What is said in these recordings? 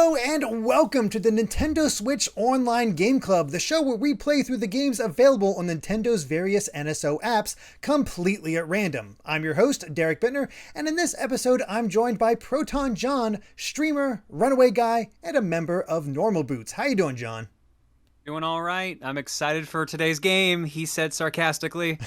Hello and welcome to the Nintendo Switch Online Game Club, the show where we play through the games available on Nintendo's various NSO apps completely at random. I'm your host, Derrick, and in this episode I'm joined by ProtonJon, streamer, runaway guy, and a member of Normal Boots. How you doing, John? Doing all right. I'm excited for today's game, he said sarcastically.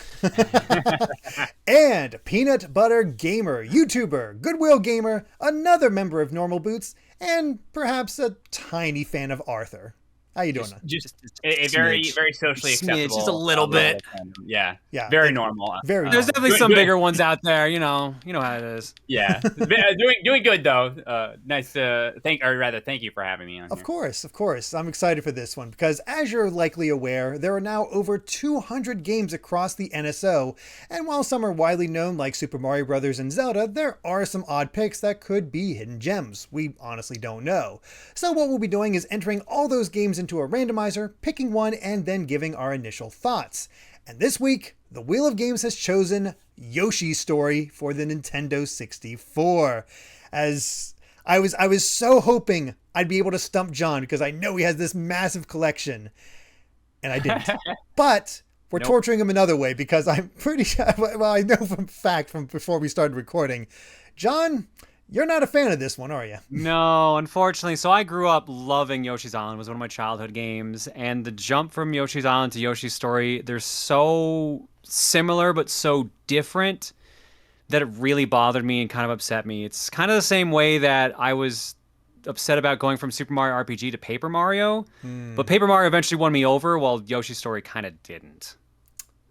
And PeanutButterGamer, YouTuber, Goodwill Gamer, another member of Normal Boots, and perhaps a tiny fan of Arthur. How you doing? Just a very socially acceptable. Just a little bit. Yeah. Very normal. Very. There's definitely some bigger ones out there. You know how it is. Yeah. doing good though. Nice to thank you for having me on. Of course. I'm excited for this one because, as you're likely aware, there are now over 200 games across the NSO, and while some are widely known like Super Mario Bros. And Zelda, there are some odd picks that could be hidden gems. We honestly don't know. So what we'll be doing is entering all those games into a randomizer, picking one, and then giving our initial thoughts. And this week, the Wheel of Games has chosen Yoshi's Story for the Nintendo 64. As I was so hoping I'd be able to stump John because I know he has this massive collection, and I didn't. But we're torturing him another way because I'm pretty sure, well, I know from before we started recording, John, you're not a fan of this one, are you? No, unfortunately. So I grew up loving Yoshi's Island. It was one of my childhood games. And the jump from Yoshi's Island to Yoshi's Story, they're so similar but so different that it really bothered me and kind of upset me. It's kind of the same way that I was upset about going from Super Mario RPG to Paper Mario. But Paper Mario eventually won me over, while Yoshi's Story kind of didn't.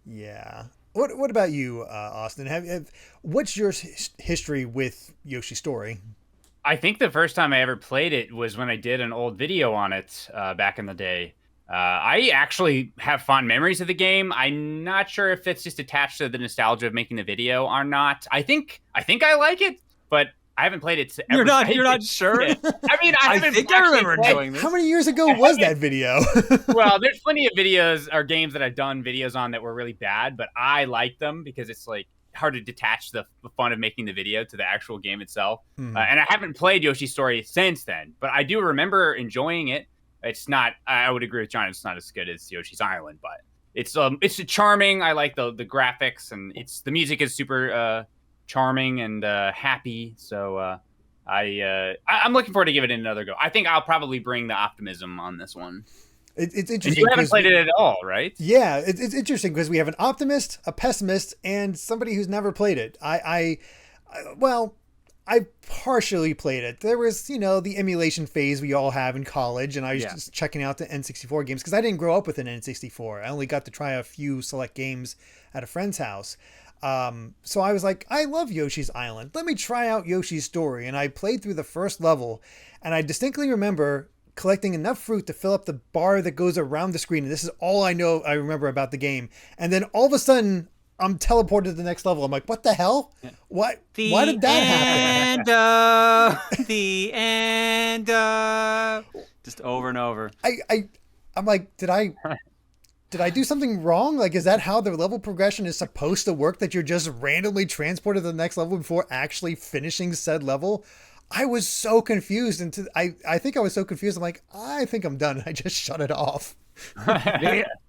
Yeah. What about you, Austin? What's your history with Yoshi's Story? I think the first time I ever played it was when I did an old video on it back in the day. I actually have fond memories of the game. I'm not sure if it's just attached to the nostalgia of making the video or not. I think I like it, but I haven't played it. You're not sure? I mean, I think I remember doing this. How many years ago was that video? Well, there's plenty of videos or games that I've done videos on that were really bad, but I like them because it's like hard to detach the fun of making the video to the actual game itself. And I haven't played Yoshi's Story since then, but I do remember enjoying it. It's not. I would agree with John. It's not as good as Yoshi's Island, but it's charming. I like the graphics, and the music is super charming and happy. So I'm looking forward to give it another go. I think I'll probably bring the optimism on this one. It's interesting. And you haven't played it at all, right? Yeah, it's interesting because we have an optimist, a pessimist, and somebody who's never played it. I partially played it. There was, the emulation phase we all have in college, and I was just checking out the N64 games because I didn't grow up with an N64. I only got to try a few select games at a friend's house. So I was like, I love Yoshi's Island. Let me try out Yoshi's Story. And I played through the first level, and I distinctly remember collecting enough fruit to fill up the bar that goes around the screen. And this is all I remember about the game. And then all of a sudden, I'm teleported to the next level. I'm like, what the hell? Why did that happen? The end. Just over and over. I'm like, did I do something wrong? Like, is that how the level progression is supposed to work? That you're just randomly transported to the next level before actually finishing said level? I was so confused. I think I was so confused. I'm like, I think I'm done. I just shut it off.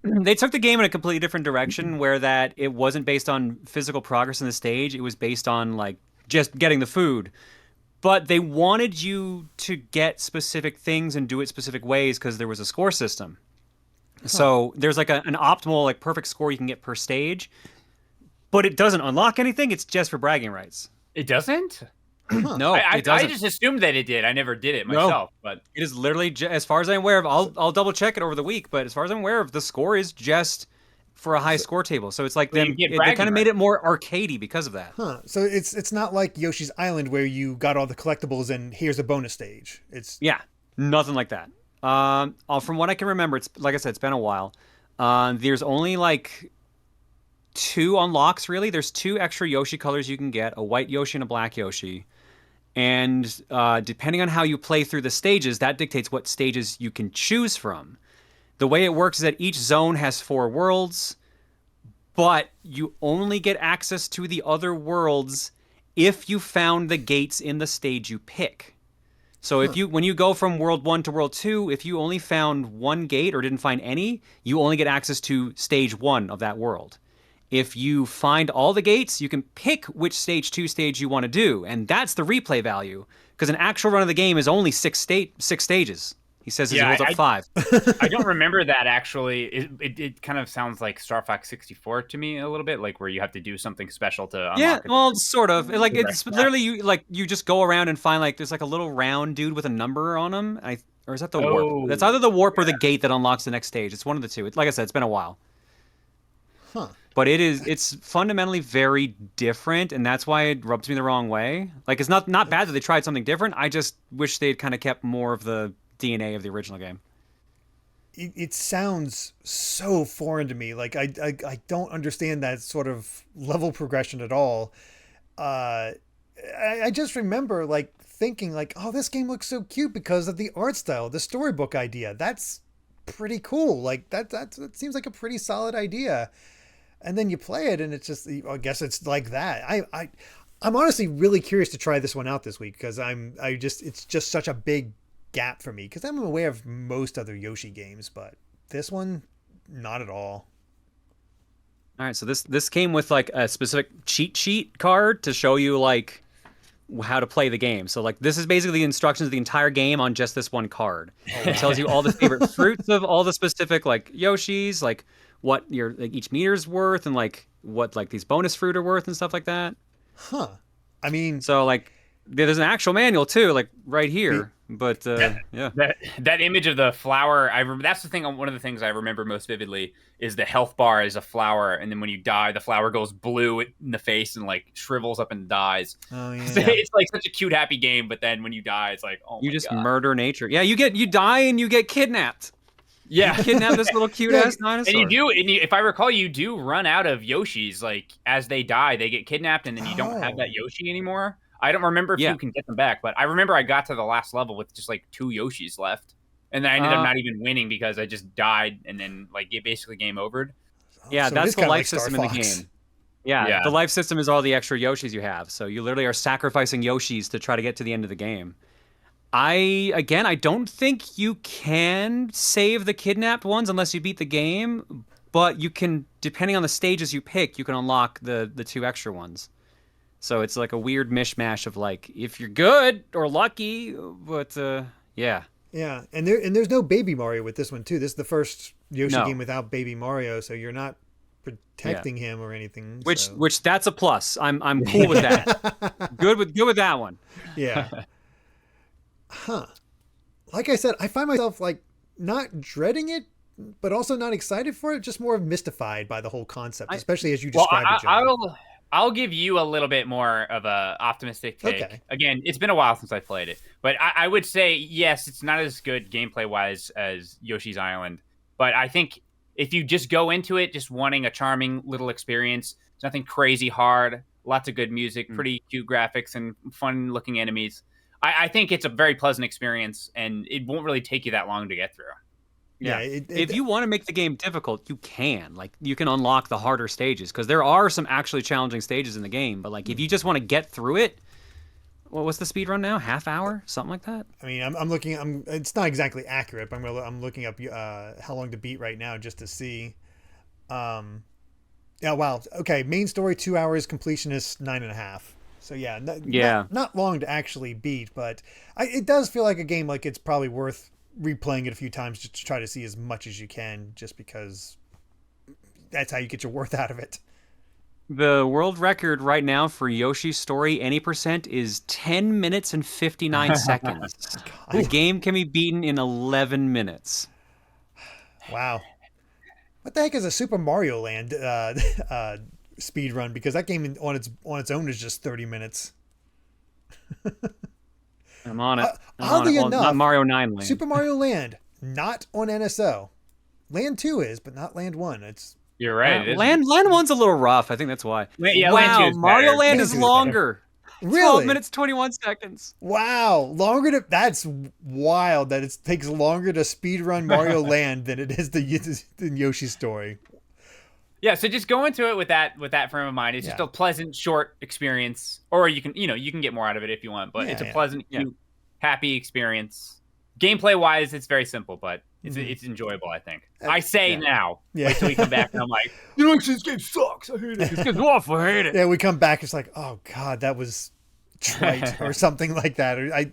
They took the game in a completely different direction, where that it wasn't based on physical progress in the stage. It was based on like just getting the food. But they wanted you to get specific things and do it specific ways because there was a score system. So there's like an optimal, like perfect score you can get per stage, but it doesn't unlock anything. It's just for bragging rights. It doesn't? No, it doesn't. I just assumed that it did. I never did it myself, but it is literally, as far as I'm aware of, I'll double check it over the week, but as far as I'm aware of, the score is just for a high score table. So it's like they kind of made it more arcadey because of that. So it's not like Yoshi's Island where you got all the collectibles and here's a bonus stage. Yeah, nothing like that. From what I can remember, it's like I said, it's been a while. There's only like 2 unlocks, really. There's 2 extra Yoshi colors you can get, a white Yoshi and a black Yoshi. And depending on how you play through the stages, that dictates what stages you can choose from. The way it works is that each zone has 4 worlds, but you only get access to the other worlds if you found the gates in the stage you pick. So if when you go from World 1 to World 2, if you only found one gate or didn't find any, you only get access to stage 1 of that world. If you find all the gates, you can pick which stage 2 stage you want to do, and that's the replay value. Because an actual run of the game is only six stages. He says he holds up 5. I don't remember that actually. It kind of sounds like Star Fox 64 to me a little bit, like where you have to do something special to unlock. Yeah, well, sort of. Like it's literally you just go around and find there's a little round dude with a number on him. Or is that the warp? That's either the warp or the gate that unlocks the next stage. It's one of the two. Like I said, it's been a while. Huh. But it's fundamentally very different, and that's why it rubs me the wrong way. Like, it's not bad that they tried something different. I just wish they'd kind of kept more of the DNA of the original game. It sounds so foreign to me. Like, I don't understand that sort of level progression at all. I just remember thinking oh, this game looks so cute because of the art style, the storybook idea. That's pretty cool. Like that seems like a pretty solid idea. And then you play it and it's just, I guess it's like that. I'm honestly really curious to try this one out this week because it's just such a big gap for me because I'm aware of most other Yoshi games, but this one, not at all. All right, so this came with a specific cheat sheet card to show you how to play the game. So this is basically the instructions of the entire game on just this one card. It tells you all the favorite fruits of all the specific Yoshis, what your each meter's worth and what these bonus fruit are worth and stuff like that. Huh. I mean, so there's an actual manual too, right here. But yeah, that image of the flower, that's the thing. One of the things I remember most vividly is the health bar is a flower, and then when you die, the flower goes blue in the face and shrivels up and dies. Oh yeah, so it's such a cute, happy game. But then when you die, it's oh, you my just God. murder nature. Yeah, you die and you get kidnapped. Yeah, you kidnap this little cute ass dinosaur. And if I recall, you do run out of Yoshis. As they die, they get kidnapped, and then you don't have that Yoshi anymore. I don't remember if you can get them back, but I remember I got to the last level with just 2 Yoshis left, and then I ended up not even winning because I just died, and then it basically game overed. Yeah, so that's the life Star system in the Fox. game. Yeah, the life system is all the extra Yoshis you have. So you literally are sacrificing Yoshis to try to get to the end of the game. I don't think you can save the kidnapped ones unless you beat the game, but you can, depending on the stages you pick, you can unlock the 2 extra ones. So it's a weird mishmash of if you're good or lucky, but yeah. Yeah, and there's no Baby Mario with this one too. This is the first Yoshi game without Baby Mario, so you're not protecting him or anything. Which that's a plus. I'm cool with that. good with that one. Yeah. Huh. Like I said, I find myself not dreading it, but also not excited for it. Just more mystified by the whole concept, especially as you described it, John. I'll give you a little bit more of a optimistic take. Okay. Again, it's been a while since I played it, but I would say yes, it's not as good gameplay wise as Yoshi's Island. But I think if you just go into it just wanting a charming little experience, it's nothing crazy hard, lots of good music, pretty cute graphics, and fun looking enemies. I think it's a very pleasant experience, and it won't really take you that long to get through. Yeah, if you want to make the game difficult, you can. You can unlock the harder stages, because there are some actually challenging stages in the game. But if you just want to get through it, what's the speed run now? Half hour, something like that. I mean, I'm looking. It's not exactly accurate, but I'm looking up how long to beat right now just to see. Yeah, wow. Okay, main story 2 hours, completionist 9.5. So yeah, not long to actually beat, but it does feel like a game it's probably worth replaying it a few times just to try to see as much as you can, just because that's how you get your worth out of it. The world record right now for Yoshi's Story any percent is 10 minutes and 59 seconds. The game can be beaten in 11 minutes. Wow. What the heck is a Super Mario Land speed run? Because that game on its own is just 30 minutes. I'm on it. Oddly enough, not Mario 9 Land. Super Mario Land, not on NSO. Land 2 is, but not Land 1. You're right. Land 1's a little rough. I think that's why. Yeah, wow, Land 2 is Mario better. Land is longer. Really? 12 minutes, 21 seconds. Wow. That's wild that it takes longer to speedrun Mario Land than it is the Yoshi Story. Yeah, so just go into it with that frame of mind. It's just a pleasant, short experience, or you can get more out of it if you want. But it's a pleasant, cute happy experience. Gameplay wise, it's very simple, but it's enjoyable. I think. I say now. Yeah. Wait till we come back, and I'm like, you know, this game sucks. I hate it. This game's awful. I hate it. Yeah, we come back. It's like, oh god, that was trite or something like that. Or I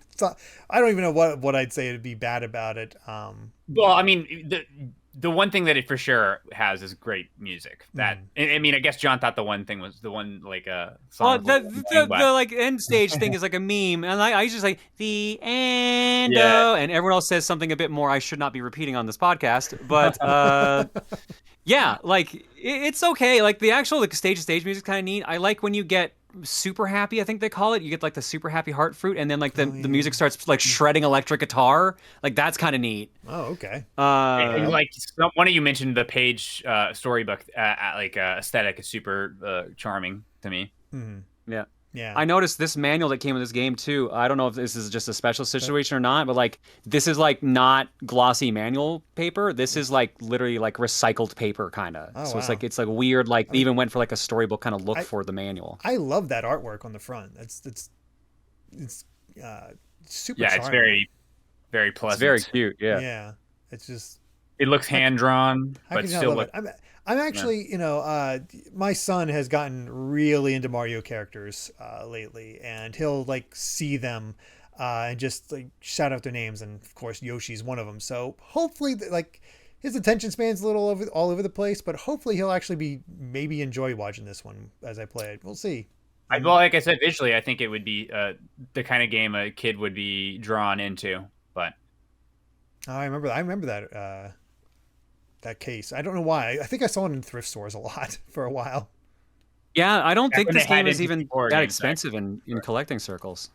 don't even know what I'd say to be bad about it. Well, I mean, the one thing that it for sure has is great music. That I mean, I guess John thought the one thing was the one like song. Well, the like end stage thing is like a meme, and I just like the end, and everyone else says something a bit more I should not be repeating on this podcast, but yeah, like it's okay. Like the actual like stage to stage music is kind of neat. I like when you get super happy, I think they call it. You get like the super happy heart fruit, and then like the music starts like shredding electric guitar. Like that's kind of neat. Oh, okay. And, like one of you mentioned the page storybook like aesthetic is super charming to me. Yeah. Yeah. I noticed this manual that came with this game too. I don't know if this is just a special situation or not, but like this is like not glossy manual paper. This is like literally like recycled paper kind of. Oh, so wow. it's like weird. Like they even went for like a storybook kind of look for the manual. I love that artwork on the front. It's super. Yeah, charming. it's very, very pleasant. It's very cute. Yeah. Yeah. It's just. It looks hand drawn, How but can you not still love look. it? I'm actually, you know, my son has gotten really into Mario characters lately, and he'll like see them and just like shout out their names, and of course Yoshi's one of them. So hopefully, like his attention span's a little all over the place, but hopefully he'll actually maybe enjoy watching this one as I play it. We'll see. Well, like I said, visually, I think it would be the kind of game a kid would be drawn into. But I remember that. That case. I don't know why. I think I saw it in thrift stores a lot for a while. Yeah, I don't think when this they had game is it even before that games, expensive in collecting circles.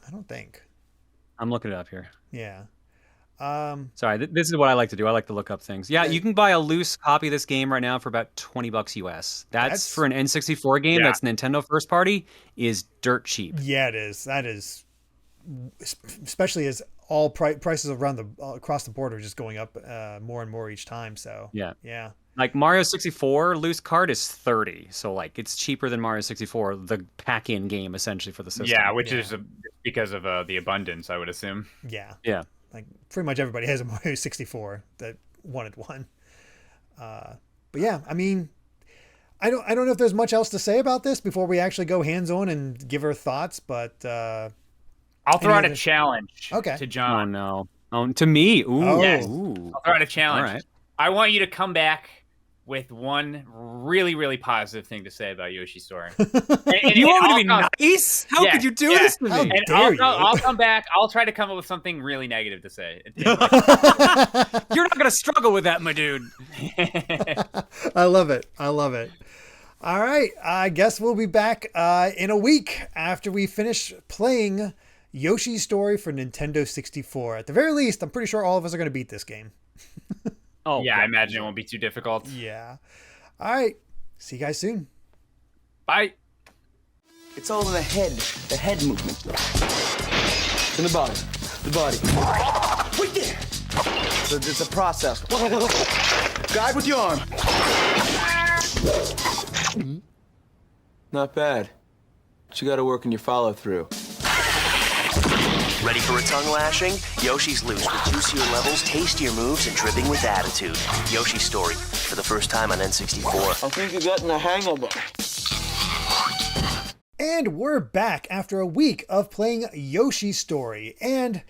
I don't think. I'm looking it up here. Yeah. Sorry, this is what I like to do. I like to look up things. Yeah, you can buy a loose copy of this game right now for about $20 US. That's for an N64 game that's Nintendo first party is dirt cheap. Yeah, it is. That is, especially as all prices around across the board are just going up more and more each time. So yeah. Like Mario 64 loose card is $30, so like it's cheaper than Mario 64, the pack-in game essentially for the system. Yeah, which is because of the abundance, I would assume. Yeah. Like pretty much everybody has a Mario 64 that wanted one. But yeah, I mean, I don't know if there's much else to say about this before we actually go hands-on and give our thoughts, but I'll throw out a challenge to John. Oh, no. To me? Ooh. Yes. Ooh. I'll throw out a challenge. All right. I want you to come back with one really, really positive thing to say about Yoshi's story. And you want me to be nice? How could you do this to me? How And dare you? I'll come back. I'll try to come up with something really negative to say. You're not going to struggle with that, my dude. I love it. All right. I guess we'll be back in a week after we finish playing Yoshi's Story for Nintendo 64. At the very least, I'm pretty sure all of us are going to beat this game. Oh, yeah, I imagine it won't be too difficult. Yeah. All right. See you guys soon. Bye. It's all in the head movement. In the body. Wait there! So it's a process. Guide with your arm. Not bad. But you gotta work on your follow-through. Ready for a tongue lashing? Yoshi's loose with juicier levels, tastier moves, and dripping with attitude. Yoshi's Story, for the first time on N64. I think you're getting the hang of it. And we're back after a week of playing Yoshi's Story. And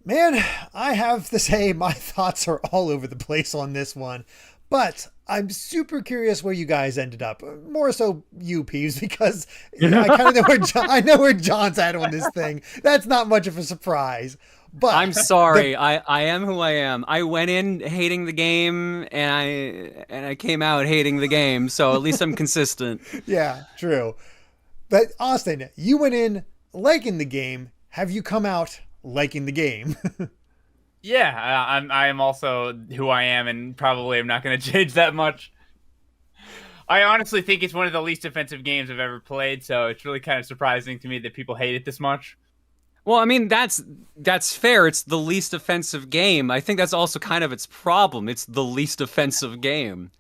man, I have to say my thoughts are all over the place on this one. But I'm super curious where you guys ended up. More so you, Peebs, because I kind of know where John's at on this thing. That's not much of a surprise. But I'm sorry. I am who I am. I went in hating the game, and I came out hating the game. So at least I'm consistent. Yeah, true. But Austin, you went in liking the game. Have you come out liking the game? Yeah, I am also who I am, and probably I'm not going to change that much. I honestly think it's one of the least offensive games I've ever played, so it's really kind of surprising to me that people hate it this much. Well, I mean, that's fair. It's the least offensive game. I think that's also kind of its problem. It's the least offensive game.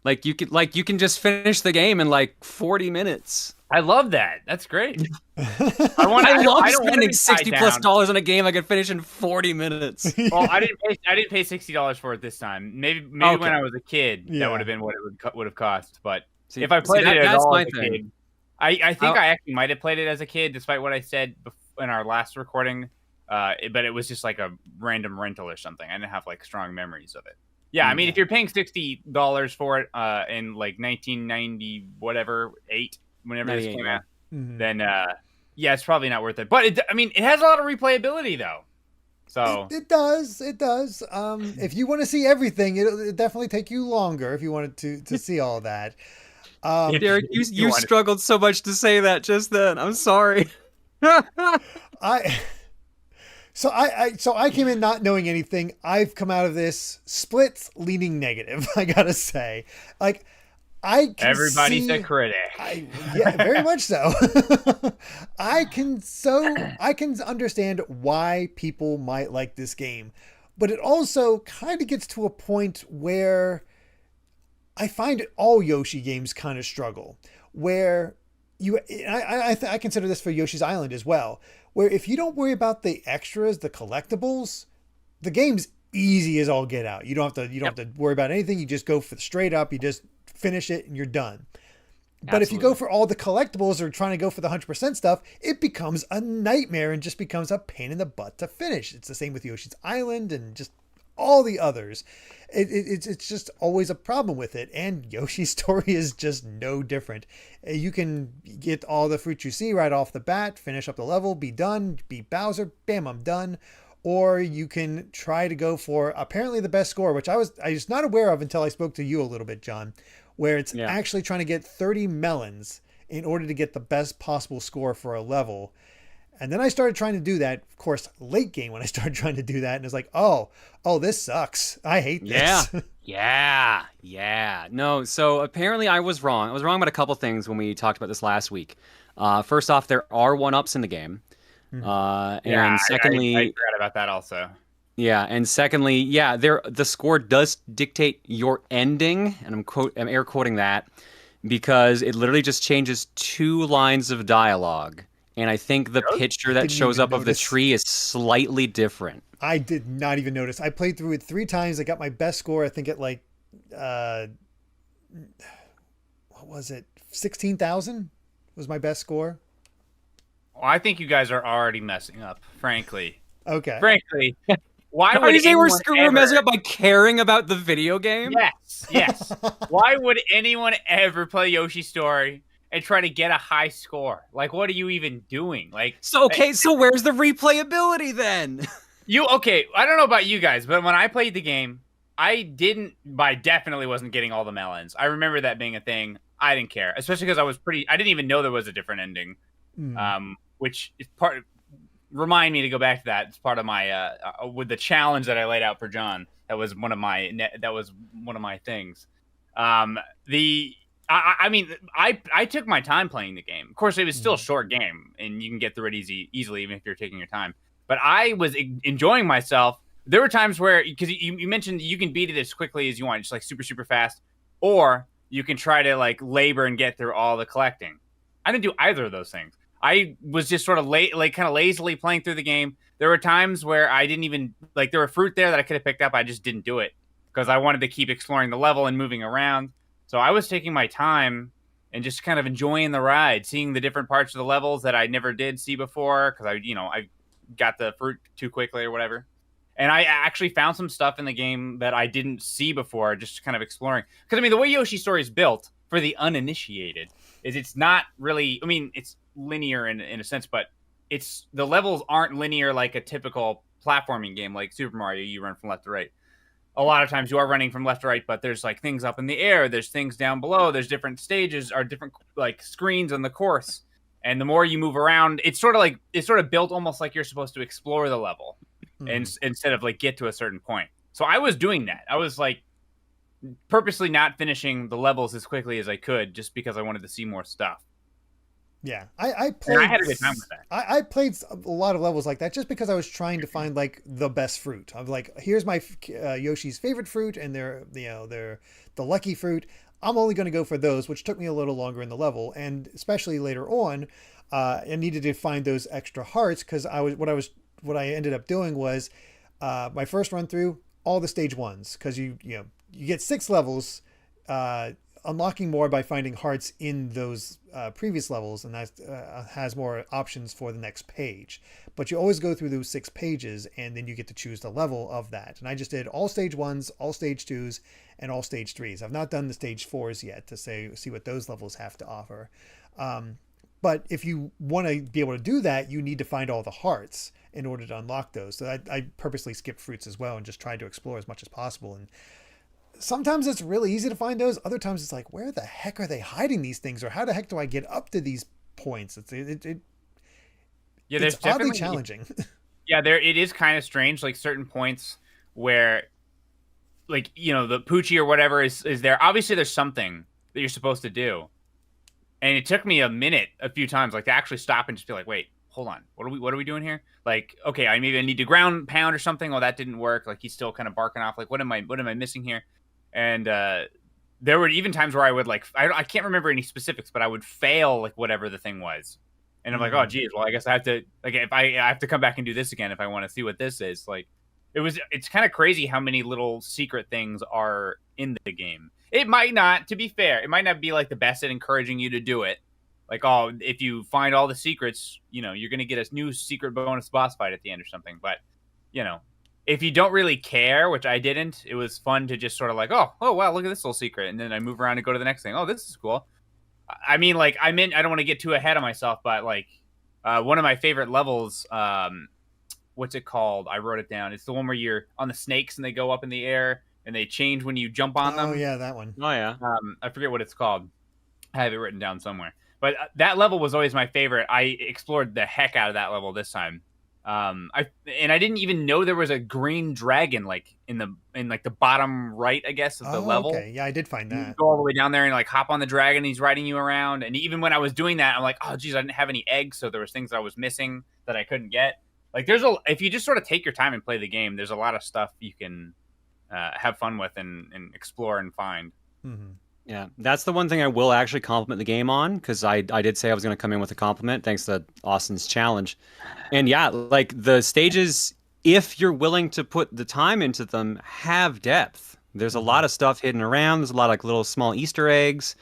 Like you can just finish the game in like 40 minutes. I love that. That's great. I love don't wanna spending be tied $60+ down. on a game I could finish in 40 minutes. Well, I didn't pay $60 for it this time. Maybe Okay. when I was a kid, Yeah. that would have been what it would have cost. But See, if I played it at that's all my as a thing. kid, I think I actually might have played it as a kid, despite what I said in our last recording. But it was just like a random rental or something. I didn't have like strong memories of it. Yeah, I mean, if you're paying $60 for it in like 1990 whatever 8, whenever this came out, then yeah, it's probably not worth it. But it has a lot of replayability though. So it does. If you want to see everything, it'll definitely take you longer if you wanted to see all that. Derrick, you struggled so much to say that just then. I'm sorry. So I came in not knowing anything. I've come out of this splits leaning negative. I gotta say, like, everybody's a critic. Yeah, very much so. I can understand why people might like this game, but it also kind of gets to a point where I find all Yoshi games kind of struggle. Where I consider this for Yoshi's Island as well, where if you don't worry about the extras, the collectibles, the game's easy as all get out. You don't have to worry about anything. You just go for the straight up. You just finish it and you're done. But if you go for all the collectibles or trying to go for the 100% stuff, it becomes a nightmare and just becomes a pain in the butt to finish. It's the same with Yoshi's Island and just all the others. It's just always a problem with it. And Yoshi's Story is just no different. You can get all the fruit you see right off the bat, finish up the level, be done, beat Bowser, bam, I'm done. Or you can try to go for apparently the best score, which I was not aware of until I spoke to you a little bit, John, where it's actually trying to get 30 melons in order to get the best possible score for a level. And then I started trying to do that, of course, late game when I started trying to do that. And it's like, oh, this sucks. I hate this. Yeah. No, so apparently I was wrong. I was wrong about a couple things when we talked about this last week. First off, there are 1-ups in the game. And secondly, I forgot about that also. Yeah, and secondly, the score does dictate your ending, and I'm air quoting that, because it literally just changes 2 lines of dialogue. And I think the picture that shows up of the tree is slightly different. I did not even notice. I played through it 3 times. I got my best score, I think, at like, what was it? 16,000 was my best score. Well, I think you guys are already messing up, frankly. Okay. Frankly. Why Are would you saying we're messing ever... up by caring about the video game? Yes. Why would anyone ever play Yoshi's Story and try to get a high score? Like, what are you even doing? Like, so where's the replayability then? I don't know about you guys, but when I played the game, I definitely wasn't getting all the melons. I remember that being a thing. I didn't care, especially because I didn't even know there was a different ending. Which is remind me to go back to that. It's part of my with the challenge that I laid out for John. That was one of my things. I took my time playing the game. Of course, it was still a short game, and you can get through it easily, even if you're taking your time. But I was enjoying myself. There were times where, because you mentioned you can beat it as quickly as you want, just like super, super fast, or you can try to like labor and get through all the collecting. I didn't do either of those things. I was just sort of kind of lazily playing through the game. There were times where I didn't even there were fruit there that I could have picked up. I just didn't do it because I wanted to keep exploring the level and moving around. So I was taking my time and just kind of enjoying the ride, seeing the different parts of the levels that I never did see before because I got the fruit too quickly or whatever. And I actually found some stuff in the game that I didn't see before, just kind of exploring. Because the way Yoshi's Story is built for the uninitiated is it's not really. It's linear in a sense, but the levels aren't linear like a typical platforming game like Super Mario. You run from left to right. A lot of times you are running from left to right, but there's like things up in the air, there's things down below, there's different stages or different like screens on the course, and the more you move around, it's sort of built almost like you're supposed to explore the level and instead of like get to a certain point. So I was doing that. I was like purposely not finishing the levels as quickly as I could just because I wanted to see more stuff. Yeah, I played. And I had a good time with that. I played a lot of levels like that just because I was trying to find like the best fruit. I'm like, here's my Yoshi's favorite fruit, and they're the lucky fruit. I'm only going to go for those, which took me a little longer in the level. And especially later on, I needed to find those extra hearts because what I ended up doing was my first run through all the stage 1s, because you get 6 levels, unlocking more by finding hearts in those previous levels, and that has more options for the next page. But you always go through those 6 pages, and then you get to choose the level of that. And I just did all stage 1s, all stage 2s, and all stage 3s. I've not done the stage 4s yet to see what those levels have to offer. But if you want to be able to do that, you need to find all the hearts in order to unlock those. So I purposely skipped fruits as well and just tried to explore as much as possible. And sometimes it's really easy to find those. Other times it's like, where the heck are they hiding these things? Or how the heck do I get up to these points? It's oddly challenging. Yeah, it is kind of strange. Like certain points where, like, the Poochie or whatever is there. Obviously, there's something that you're supposed to do. And it took me a minute a few times, like, to actually stop and just be like, wait, hold on. What are we doing here? Like, okay, I maybe need to ground pound or something. Oh, that didn't work. Like, he's still kind of barking off. Like, what am I missing here? And there were even times where I would, like, I can't remember any specifics, but I would fail, like, whatever the thing was. And I'm like, oh, geez, well, I guess I have to, like, if I have to come back and do this again if I want to see what this is. Like, it's kind of crazy how many little secret things are in the game. It might not, to be fair, it might not be, like, the best at encouraging you to do it. Like, oh, if you find all the secrets, you're going to get a new secret bonus boss fight at the end or something. But, if you don't really care, which I didn't, it was fun to just sort of like, oh, wow, look at this little secret. And then I move around and go to the next thing. Oh, this is cool. I mean, like, I don't want to get too ahead of myself, but, like, one of my favorite levels, what's it called? I wrote it down. It's the one where you're on the snakes and they go up in the air and they change when you jump on them. Oh, yeah, that one. Oh, yeah. I forget what it's called. I have it written down somewhere. But that level was always my favorite. I explored the heck out of that level this time. I didn't even know there was a green dragon, like in the bottom right, I guess, of the level. Okay, yeah, I did find that. You go all the way down there and like hop on the dragon. And he's riding you around. And even when I was doing that, I'm like, oh, geez, I didn't have any eggs, so there was things I was missing that I couldn't get. Like, if you just sort of take your time and play the game, there's a lot of stuff you can have fun with and explore and find. Mm-hmm. Yeah, that's the one thing I will actually compliment the game on, because I did say I was going to come in with a compliment thanks to Austin's challenge. And yeah, like the stages, if you're willing to put the time into them, have depth. There's a lot of stuff hidden around. There's a lot of like little small Easter eggs.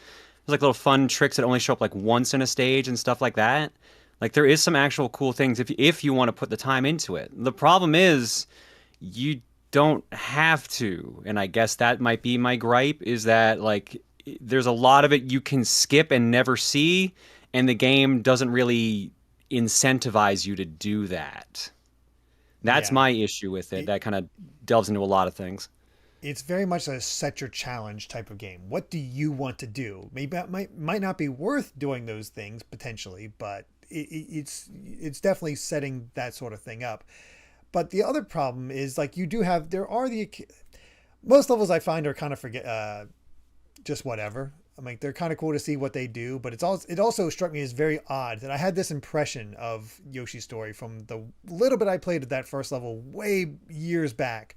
There's like little fun tricks that only show up like once in a stage and stuff like that. Like there is some actual cool things if you want to put the time into it. The problem is you don't have to. And I guess that might be my gripe, is that like there's a lot of it you can skip and never see, and the game doesn't really incentivize you to do that. That's my issue with it. That kind of delves into a lot of things. It's very much a set your challenge type of game. What do you want to do? Maybe that might not be worth doing those things potentially, but it's definitely setting that sort of thing up. But the other problem is like most levels I find are kind of just whatever. I'm like, they're kind of cool to see what they do, but it also struck me as very odd that I had this impression of Yoshi's Story from the little bit I played at that first level way years back,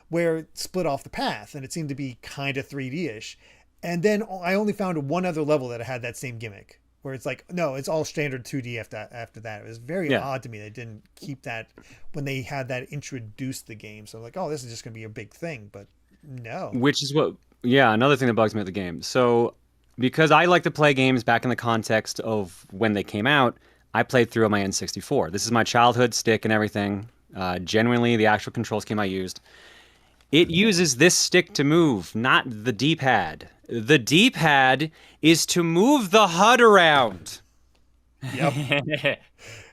where it split off the path and it seemed to be kind of 3D-ish. And then I only found one other level that had that same gimmick, where it's like, no, it's all standard 2D after that. It was very odd to me. They didn't keep that when they had that introduced the game. So I'm like, oh, this is just going to be a big thing, but no. Which is another thing that bugs me at the game. So because I like to play games back in the context of when they came out, I played through on my N64. This is my childhood stick and everything. Genuinely, the actual control scheme I used. It uses this stick to move, not the D-pad. The D-pad is to move the HUD around. Yep.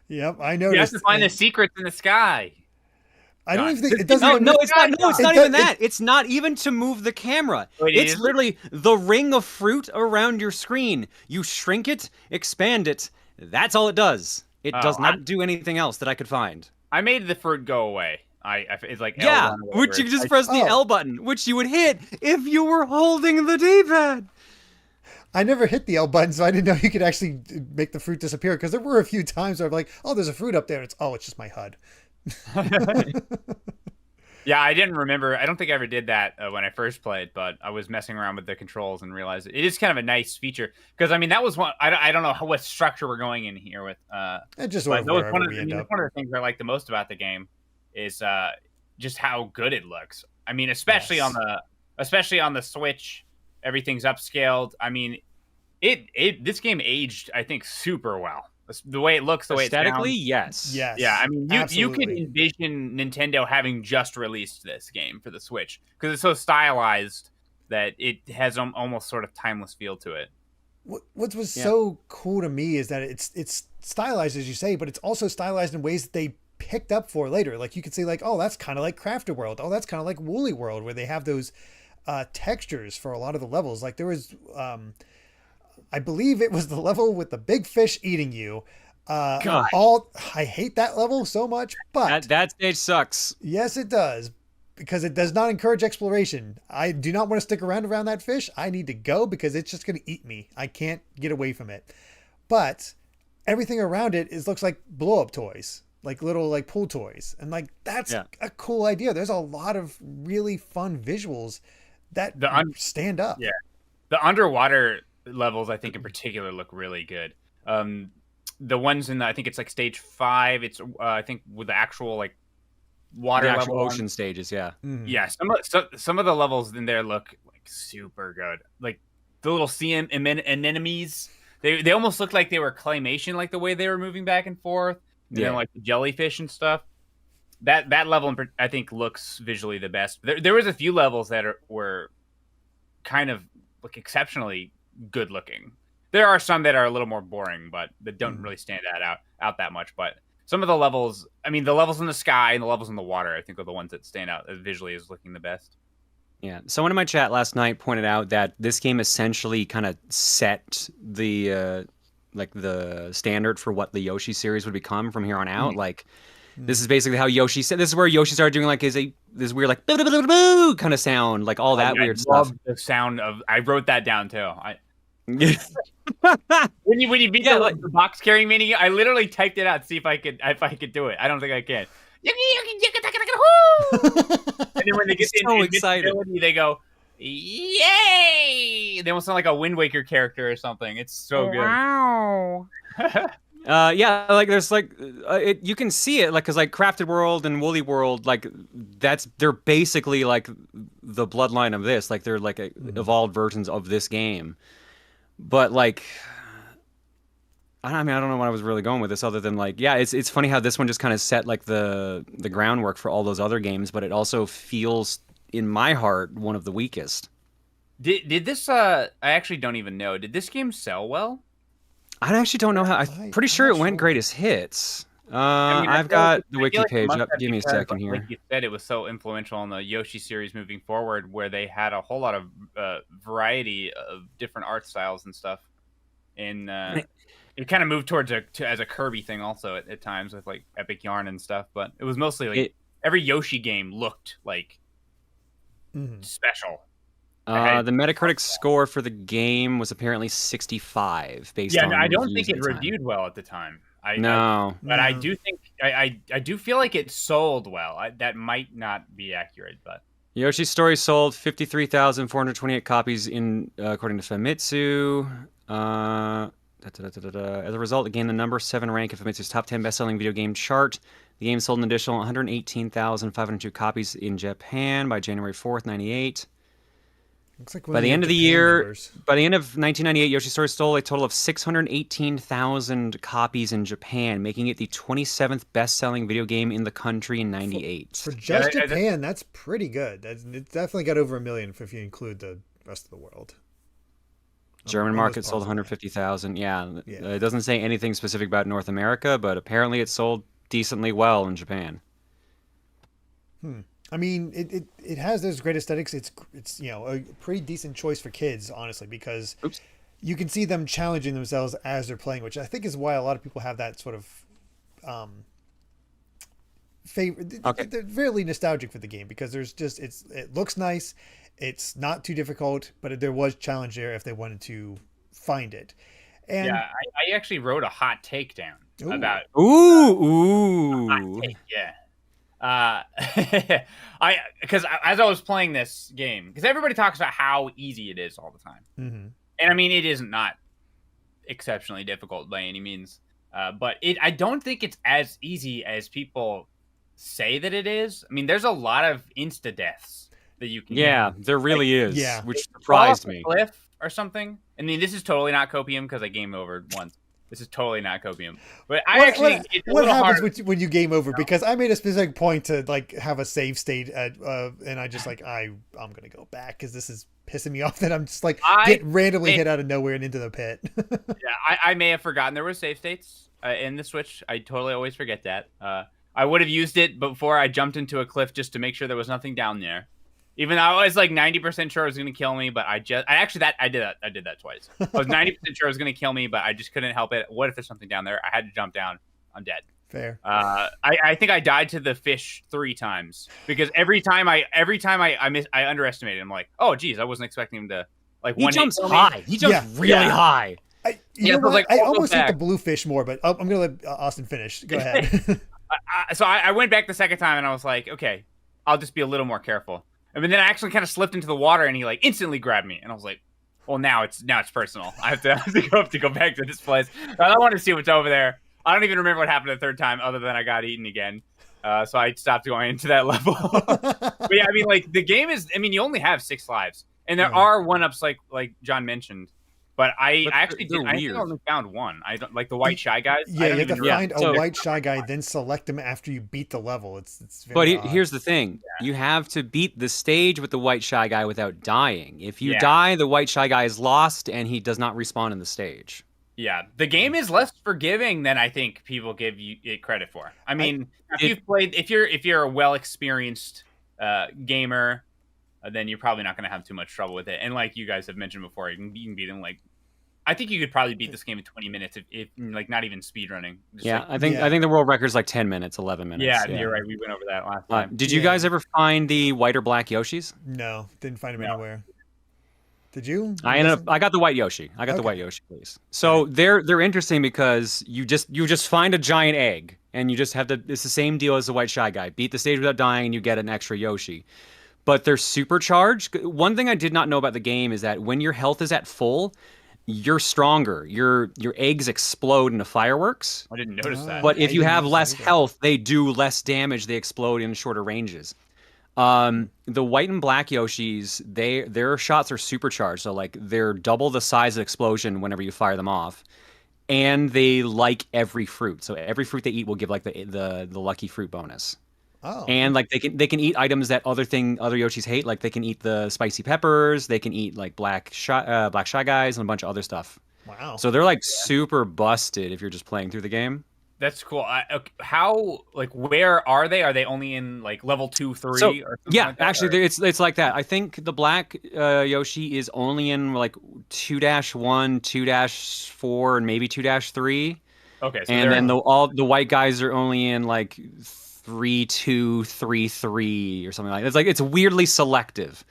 Yep, I noticed. You have to find the secrets in the sky. I don't even think it doesn't. No, it's not. No, it's not even that. It's not even to move the camera. It's literally the ring of fruit around your screen. You shrink it, expand it. That's all it does. It does not do anything else that I could find. I made the fruit go away. It's like L1 which you just press the L button, which you would hit if you were holding the D-pad. I never hit the L button, so I didn't know you could actually make the fruit disappear. Because there were a few times where I'm like, oh, there's a fruit up there. It's just my HUD. Yeah, I didn't remember. I don't think I ever did that when I first played, but I was messing around with the controls and realized it is kind of a nice feature. Because I mean, that was one. I don't know what structure we're going in here with. And just But that was wherever we end up. one of the things I like the most about the game is just how good it looks. I mean, especially on the Switch, everything's upscaled. I mean, this game aged, I think, super well. The way it looks, the way it sounds. Aesthetically, yes. Yes. Yeah, I mean, you can absolutely. envision Nintendo having just released this game for the Switch because it's so stylized that it has almost sort of timeless feel to it. What was so cool to me is that it's stylized, as you say, but it's also stylized in ways that they picked up for later. Like you could say, like, oh, that's kind of like Crafted World. Oh, that's kind of like Woolly World, where they have those textures for a lot of the levels. Like there was, I believe it was the level with the big fish eating you. God. I hate that level so much, but That stage sucks. yes, it does, because it does not encourage exploration. I do not want to stick around that fish. I need to go because it's just going to eat me. I can't get away from it. But everything around it looks like blow up toys, like little like pool toys, and like that's a cool idea. There's a lot of really fun visuals that stand up. Yeah, the underwater levels, I think in particular, look really good. The ones in I think it's like stage 5. It's I think with the actual like water The actual level ocean stages, yeah. Yeah, some of the levels in there look like super good. Like the little sea anemones, they almost look like they were claymation, like the way they were moving back and forth. And then like the jellyfish and stuff. That level I think looks visually the best. There was a few levels that were kind of like exceptionally good looking. There are some that are a little more boring, but that don't really stand out that much. But some of the levels, I mean, the levels in the sky and the levels in the water, I think are the ones that stand out visually as looking the best. Yeah. Someone in my chat last night pointed out that this game essentially kind of set the like the standard for what the Yoshi series would become from here on out. Like this is basically how Yoshi said. This is where Yoshi started doing like this weird like boo kind of sound, like all that weird stuff. The sound of I wrote that down too. When you beat the box carrying mini, I literally typed it out to see if I could do it. I don't think I can. And then when they get so excited, they go, "Yay!" They almost sound like a Wind Waker character or something. It's so good. Wow. Yeah, like there's like you can see it, like because like Crafted World and Woolly World, like they're basically like the bloodline of this. Like they're like evolved versions of this game. But like, I don't know what I was really going with this, other than like, yeah, it's funny how this one just kind of set like the groundwork for all those other games, but it also feels in my heart one of the weakest. Did this? I actually don't even know. Did this game sell well? I actually don't know how. I'm pretty sure it went greatest hits. I've got the wiki page up. Give me a second here. Like you said, it was so influential in the Yoshi series moving forward, where they had a whole lot of variety of different art styles and stuff. And it kind of moved towards as a Kirby thing also at times with like Epic Yarn and stuff. But it was mostly like every Yoshi game looked like special. The Metacritic score for the game was apparently 65 based on I don't think it reviewed well at the time. But I do think I do feel like it sold well. That might not be accurate, but Yoshi's Story sold 53,428 copies according to Famitsu. As a result, it gained the number 7 rank of Famitsu's top 10 best-selling video game chart. The game sold an additional 118,502 copies in Japan by January 4th, 98. Looks like by the end of the year, by the end of 1998, Yoshi's Story sold a total of 618,000 copies in Japan, making it the 27th best-selling video game in the country in '98. For just Japan, that's pretty good. It definitely got over 1 million if you include the rest of the world. German market sold 150,000. Yeah, it doesn't say anything specific about North America, but apparently it sold decently well in Japan. I mean, it has those great aesthetics. It's a pretty decent choice for kids, honestly, because you can see them challenging themselves as they're playing, which I think is why a lot of people have that sort of favor. They're really nostalgic for the game because it looks nice. It's not too difficult, but there was challenge there if they wanted to find it. And yeah, I actually wrote a hot take down about hot take, yeah. Because as I was playing this game, because everybody talks about how easy it is all the time, and I mean it is not exceptionally difficult by any means, but I don't think it's as easy as people say that it is. I mean, there's a lot of insta deaths that you can get. There really is, yeah. which Fall surprised off a me. cliff or something. I mean, this is totally not copium because I game over once. This is totally not copium. But what happens when you game over? Because I made a specific point to like have a save state and I just like I'm gonna go back because this is pissing me off that I'm just like get randomly hit out of nowhere and into the pit. Yeah, I may have forgotten there were save states in the Switch. I totally always forget that. I would have used it before I jumped into a cliff just to make sure there was nothing down there. Even though I was like 90% sure it was going to kill me, but I did that twice. I was 90% sure it was going to kill me, but I just couldn't help it. What if there's something down there? I had to jump down. I'm dead. Fair. I think I died to the fish 3 times because every time I underestimated. I'm like, oh geez, I wasn't expecting him to like. He jumps high. He jumps really high. I almost hit the bluefish more, but I'm going to let Austin finish. Go ahead. So I went back the second time and I was like, okay, I'll just be a little more careful. And then I actually kind of slipped into the water and he like instantly grabbed me. And I was like, well, now it's personal. I have to go back to this place. I don't want to see what's over there. I don't even remember what happened the third time other than I got eaten again. So I stopped going into that level. But yeah, I mean, like the game is, I mean, you only have 6 lives and there are 1-ups like John mentioned. But I only found 1. I don't like the white shy guys. Yeah, you have to find a white shy guy, then select him after you beat the level. It's very odd. Here's the thing: you have to beat the stage with the white shy guy without dying. If you die, the white shy guy is lost, and he does not respawn in the stage. Yeah, the game is less forgiving than I think people give it credit for. I mean, if you're a well experienced gamer, then you're probably not going to have too much trouble with it. And like you guys have mentioned before, you can beat him like. I think you could probably beat this game in 20 minutes if like not even speed running. I think the world record's like 10 minutes, 11 minutes. Yeah, you're right. We went over that last time. Did you guys ever find the white or black Yoshis? No, didn't find them anywhere. Did you? I got the white Yoshi. I got the white Yoshi, please. So they're interesting because you just find a giant egg and you just have to. It's the same deal as the white shy guy. Beat the stage without dying and you get an extra Yoshi. But they're supercharged. One thing I did not know about the game is that when your health is at full, you're stronger. Your eggs explode into fireworks. I didn't notice that. But if you have less health, they do less damage. They explode in shorter ranges. The white and black Yoshis, their shots are supercharged. So like they're double the size of explosion whenever you fire them off. And they like every fruit. So every fruit they eat will give like the lucky fruit bonus. Oh. And like they can eat items that other Yoshis hate. Like they can eat the spicy peppers. They can eat like black shy guys and a bunch of other stuff. Wow. So they're like super busted if you're just playing through the game. That's cool. How like where are they? Are they only in like level 2, 3? So, or something yeah, like that, actually, it's like that. I think the black Yoshi is only in like 2-1, 2-4, and maybe 2-3. Okay. So and then the white guys are only in like 3-2, 3-3 or something like that. It's weirdly selective.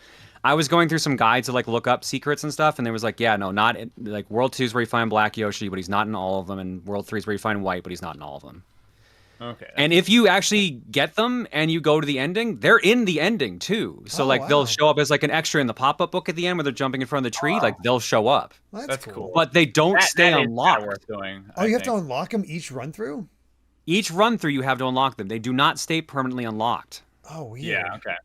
I was going through some guides to like look up secrets and stuff, and there was like, not in, like World 2 is where you find Black Yoshi, but he's not in all of them, and World 3 is where you find White, but he's not in all of them. Okay. And if you actually get them and you go to the ending, they're in the ending too. So they'll show up as like an extra in the pop-up book at the end where they're jumping in front of the tree. Like they'll show up. Well, that's cool. But they don't stay unlocked. Worth doing, you have to unlock them each run through? Each run through you have to unlock them. They do not stay permanently unlocked. Oh, weird. Yeah, okay.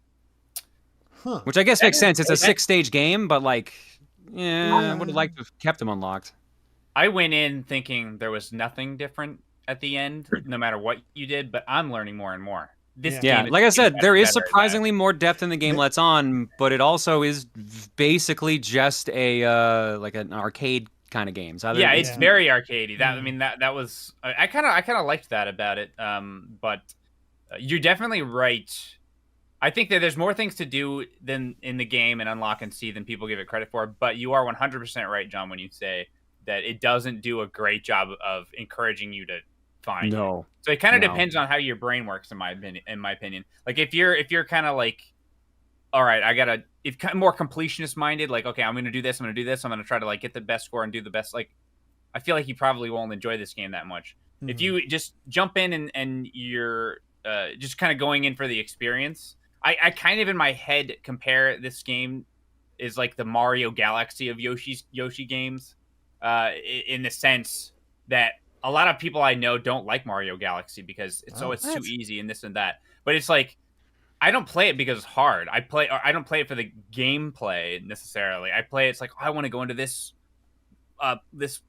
Huh. Which I guess makes sense. It's a 6-stage game, but like, I would have liked to have kept them unlocked. I went in thinking there was nothing different at the end, no matter what you did, but I'm learning more and more. This game like I said, there is surprisingly more depth in the game lets on, but it also is basically just a like an arcade kind of game. So it's very arcadey. That I mean that was I kind of liked that about it. But you're definitely right. I think that there's more things to do than in the game and unlock and see than people give it credit for. But you are 100% right, John, when you say that it doesn't do a great job of encouraging you to find. No. So it kind of depends on how your brain works, in my opinion. Like if you're kind of like, all right, if kind of more completionist minded, like, okay, I'm going to do this. I'm going to try to like get the best score and do the best. Like, I feel like you probably won't enjoy this game that much. Mm-hmm. If you just jump in and you're just kind of going in for the experience. I kind of in my head compare this game is like the Mario Galaxy of Yoshi games, in the sense that a lot of people I know don't like Mario Galaxy because it's too easy and this and that. But it's like I don't play it because it's hard. I don't play it for the gameplay necessarily. I play it's like I want to go into this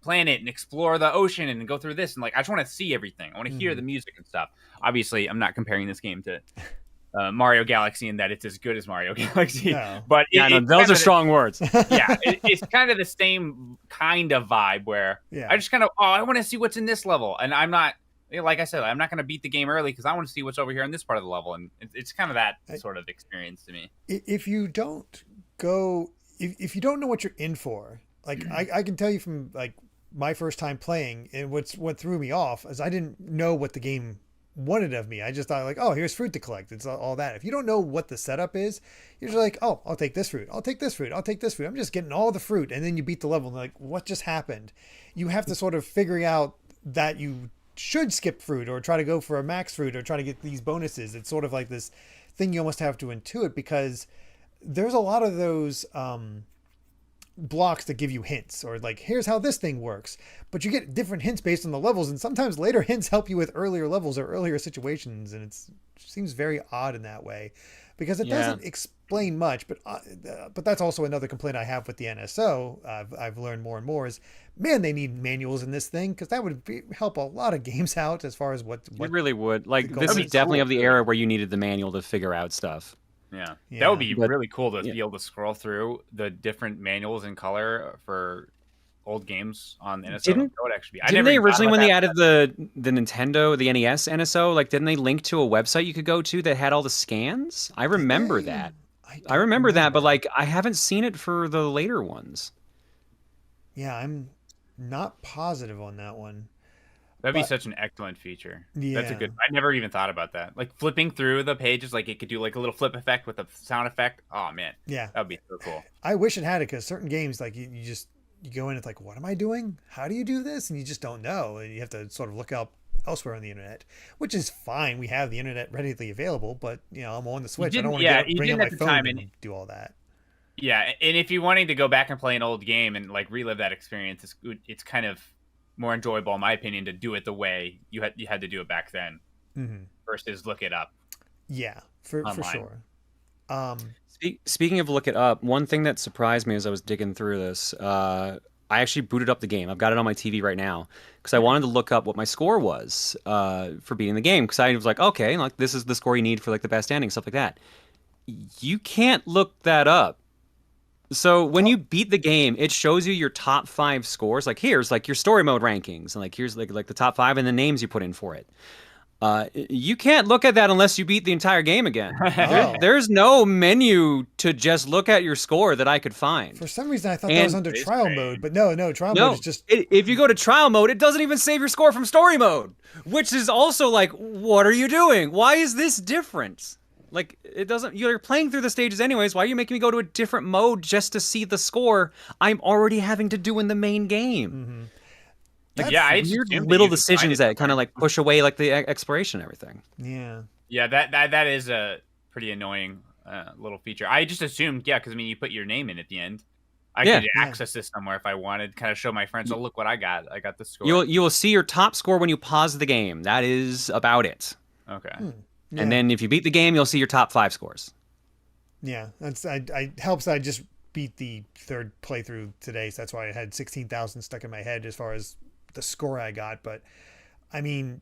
planet and explore the ocean and go through this and like I just want to see everything. I want to hear the music and stuff. Obviously, I'm not comparing this game to Mario Galaxy in that it's as good as Mario Galaxy. No. But those are strong words. Yeah, it's kind of the same kind of vibe where I just kind of I want to see what's in this level, and I'm not. Like I said, I'm not going to beat the game early because I want to see what's over here in this part of the level, and it's kind of that sort of experience to me. If you don't go, if you don't know what you're in for, like I can tell you from like my first time playing, and what threw me off is I didn't know what the game wanted of me. I just thought like, oh, here's fruit to collect. It's all that. If you don't know what the setup is, you're just like, oh, I'll take this fruit. I'll take this fruit. I'll take this fruit. I'm just getting all the fruit, and then you beat the level, and like, what just happened? You have to sort of figure out that you should skip fruit or try to go for a max fruit or try to get these bonuses. It's sort of like this thing you almost have to intuit because there's a lot of those blocks that give you hints or like, here's how this thing works, but you get different hints based on the levels. And sometimes later hints help you with earlier levels or earlier situations. And it seems very odd in that way because it doesn't explain much, but that's also another complaint I have with the NSO. I've learned more and more is, man, they need manuals in this thing because that would help a lot of games out as far as what it really would. Like this is definitely of the era where you needed the manual to figure out stuff. Yeah. That would be really cool to be able to scroll through the different manuals in color for old games on the NSO. That would actually be. Didn't they originally, when they added the Nintendo, the NES NSO, like didn't they link to a website you could go to that had all the scans? I remember that. I remember that, but like I haven't seen it for the later ones. Yeah, I'm not positive on that one. That'd be such an excellent feature. Yeah. That's a good. I never even thought about that. Like flipping through the pages, like it could do like a little flip effect with a sound effect. Oh man, yeah, that'd be so cool. I wish it had it because certain games, like you go in, it's like, what am I doing? How do you do this? And you just don't know, and you have to sort of look up elsewhere on the internet, which is fine. We have the internet readily available, but I'm on the Switch. I don't want to bring up my phone and do all that. Yeah, and if you're wanting to go back and play an old game and like relive that experience, it's kind of more enjoyable, in my opinion, to do it the way you had to do it back then, versus look it up. Yeah, for sure. Speaking of look it up, one thing that surprised me as I was digging through this, I actually booted up the game. I've got it on my TV right now because I wanted to look up what my score was for beating the game because I was like, okay, like this is the score you need for like the best ending, stuff like that. You can't look that up. So when you beat the game, it shows you your top 5 scores. Like here's like your story mode rankings, and like here's like the top 5 and the names you put in for it. You can't look at that unless you beat the entire game again. There's no menu to just look at your score that I could find. For some reason, I thought that was under trial mode, but no, trial mode is just. If you go to trial mode, it doesn't even save your score from story mode, which is also like, what are you doing? Why is this different? Like, it doesn't. You're playing through the stages anyways. Why are you making me go to a different mode just to see the score I'm already having to do in the main game? Like, it's weird little decisions that kind of like push away like the exploration and everything. Yeah, that is a pretty annoying little feature. I just assumed, because I mean, you put your name in at the end. I could access this somewhere if I wanted, kind of show my friends, oh, look what I got. I got the score. You will see your top score when you pause the game. That is about it. Okay. Yeah. And then if you beat the game, you'll see your top 5 scores. Yeah, that's helps. I just beat the 3rd playthrough today, so that's why I had 16,000 stuck in my head as far as the score I got. But I mean,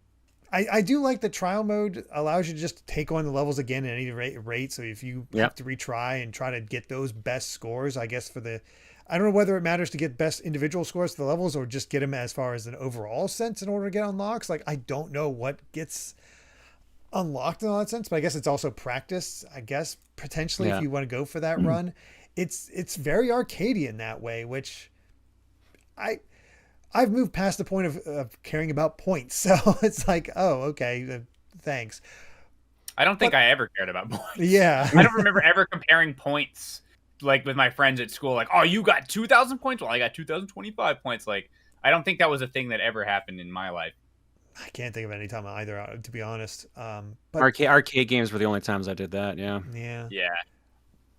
I do like the trial mode allows you to just take on the levels again at any rate. So if you have to retry and try to get those best scores, I guess I don't know whether it matters to get best individual scores for the levels or just get them as far as an overall sense in order to get unlocks. Like I don't know what gets unlocked in all that sense, but I guess it's also practice, I guess, potentially if you want to go for that run. It's very arcadey in that way, which I've moved past the point of caring about points. So it's like, oh, okay, thanks. I don't think I ever cared about points. Yeah. I don't remember ever comparing points like with my friends at school, like, oh, you got 2,000 points? Well, I got 2,025 points. Like, I don't think that was a thing that ever happened in my life. I can't think of any time either, to be honest. But Arcade games were the only times I did that. Yeah. yeah. Yeah.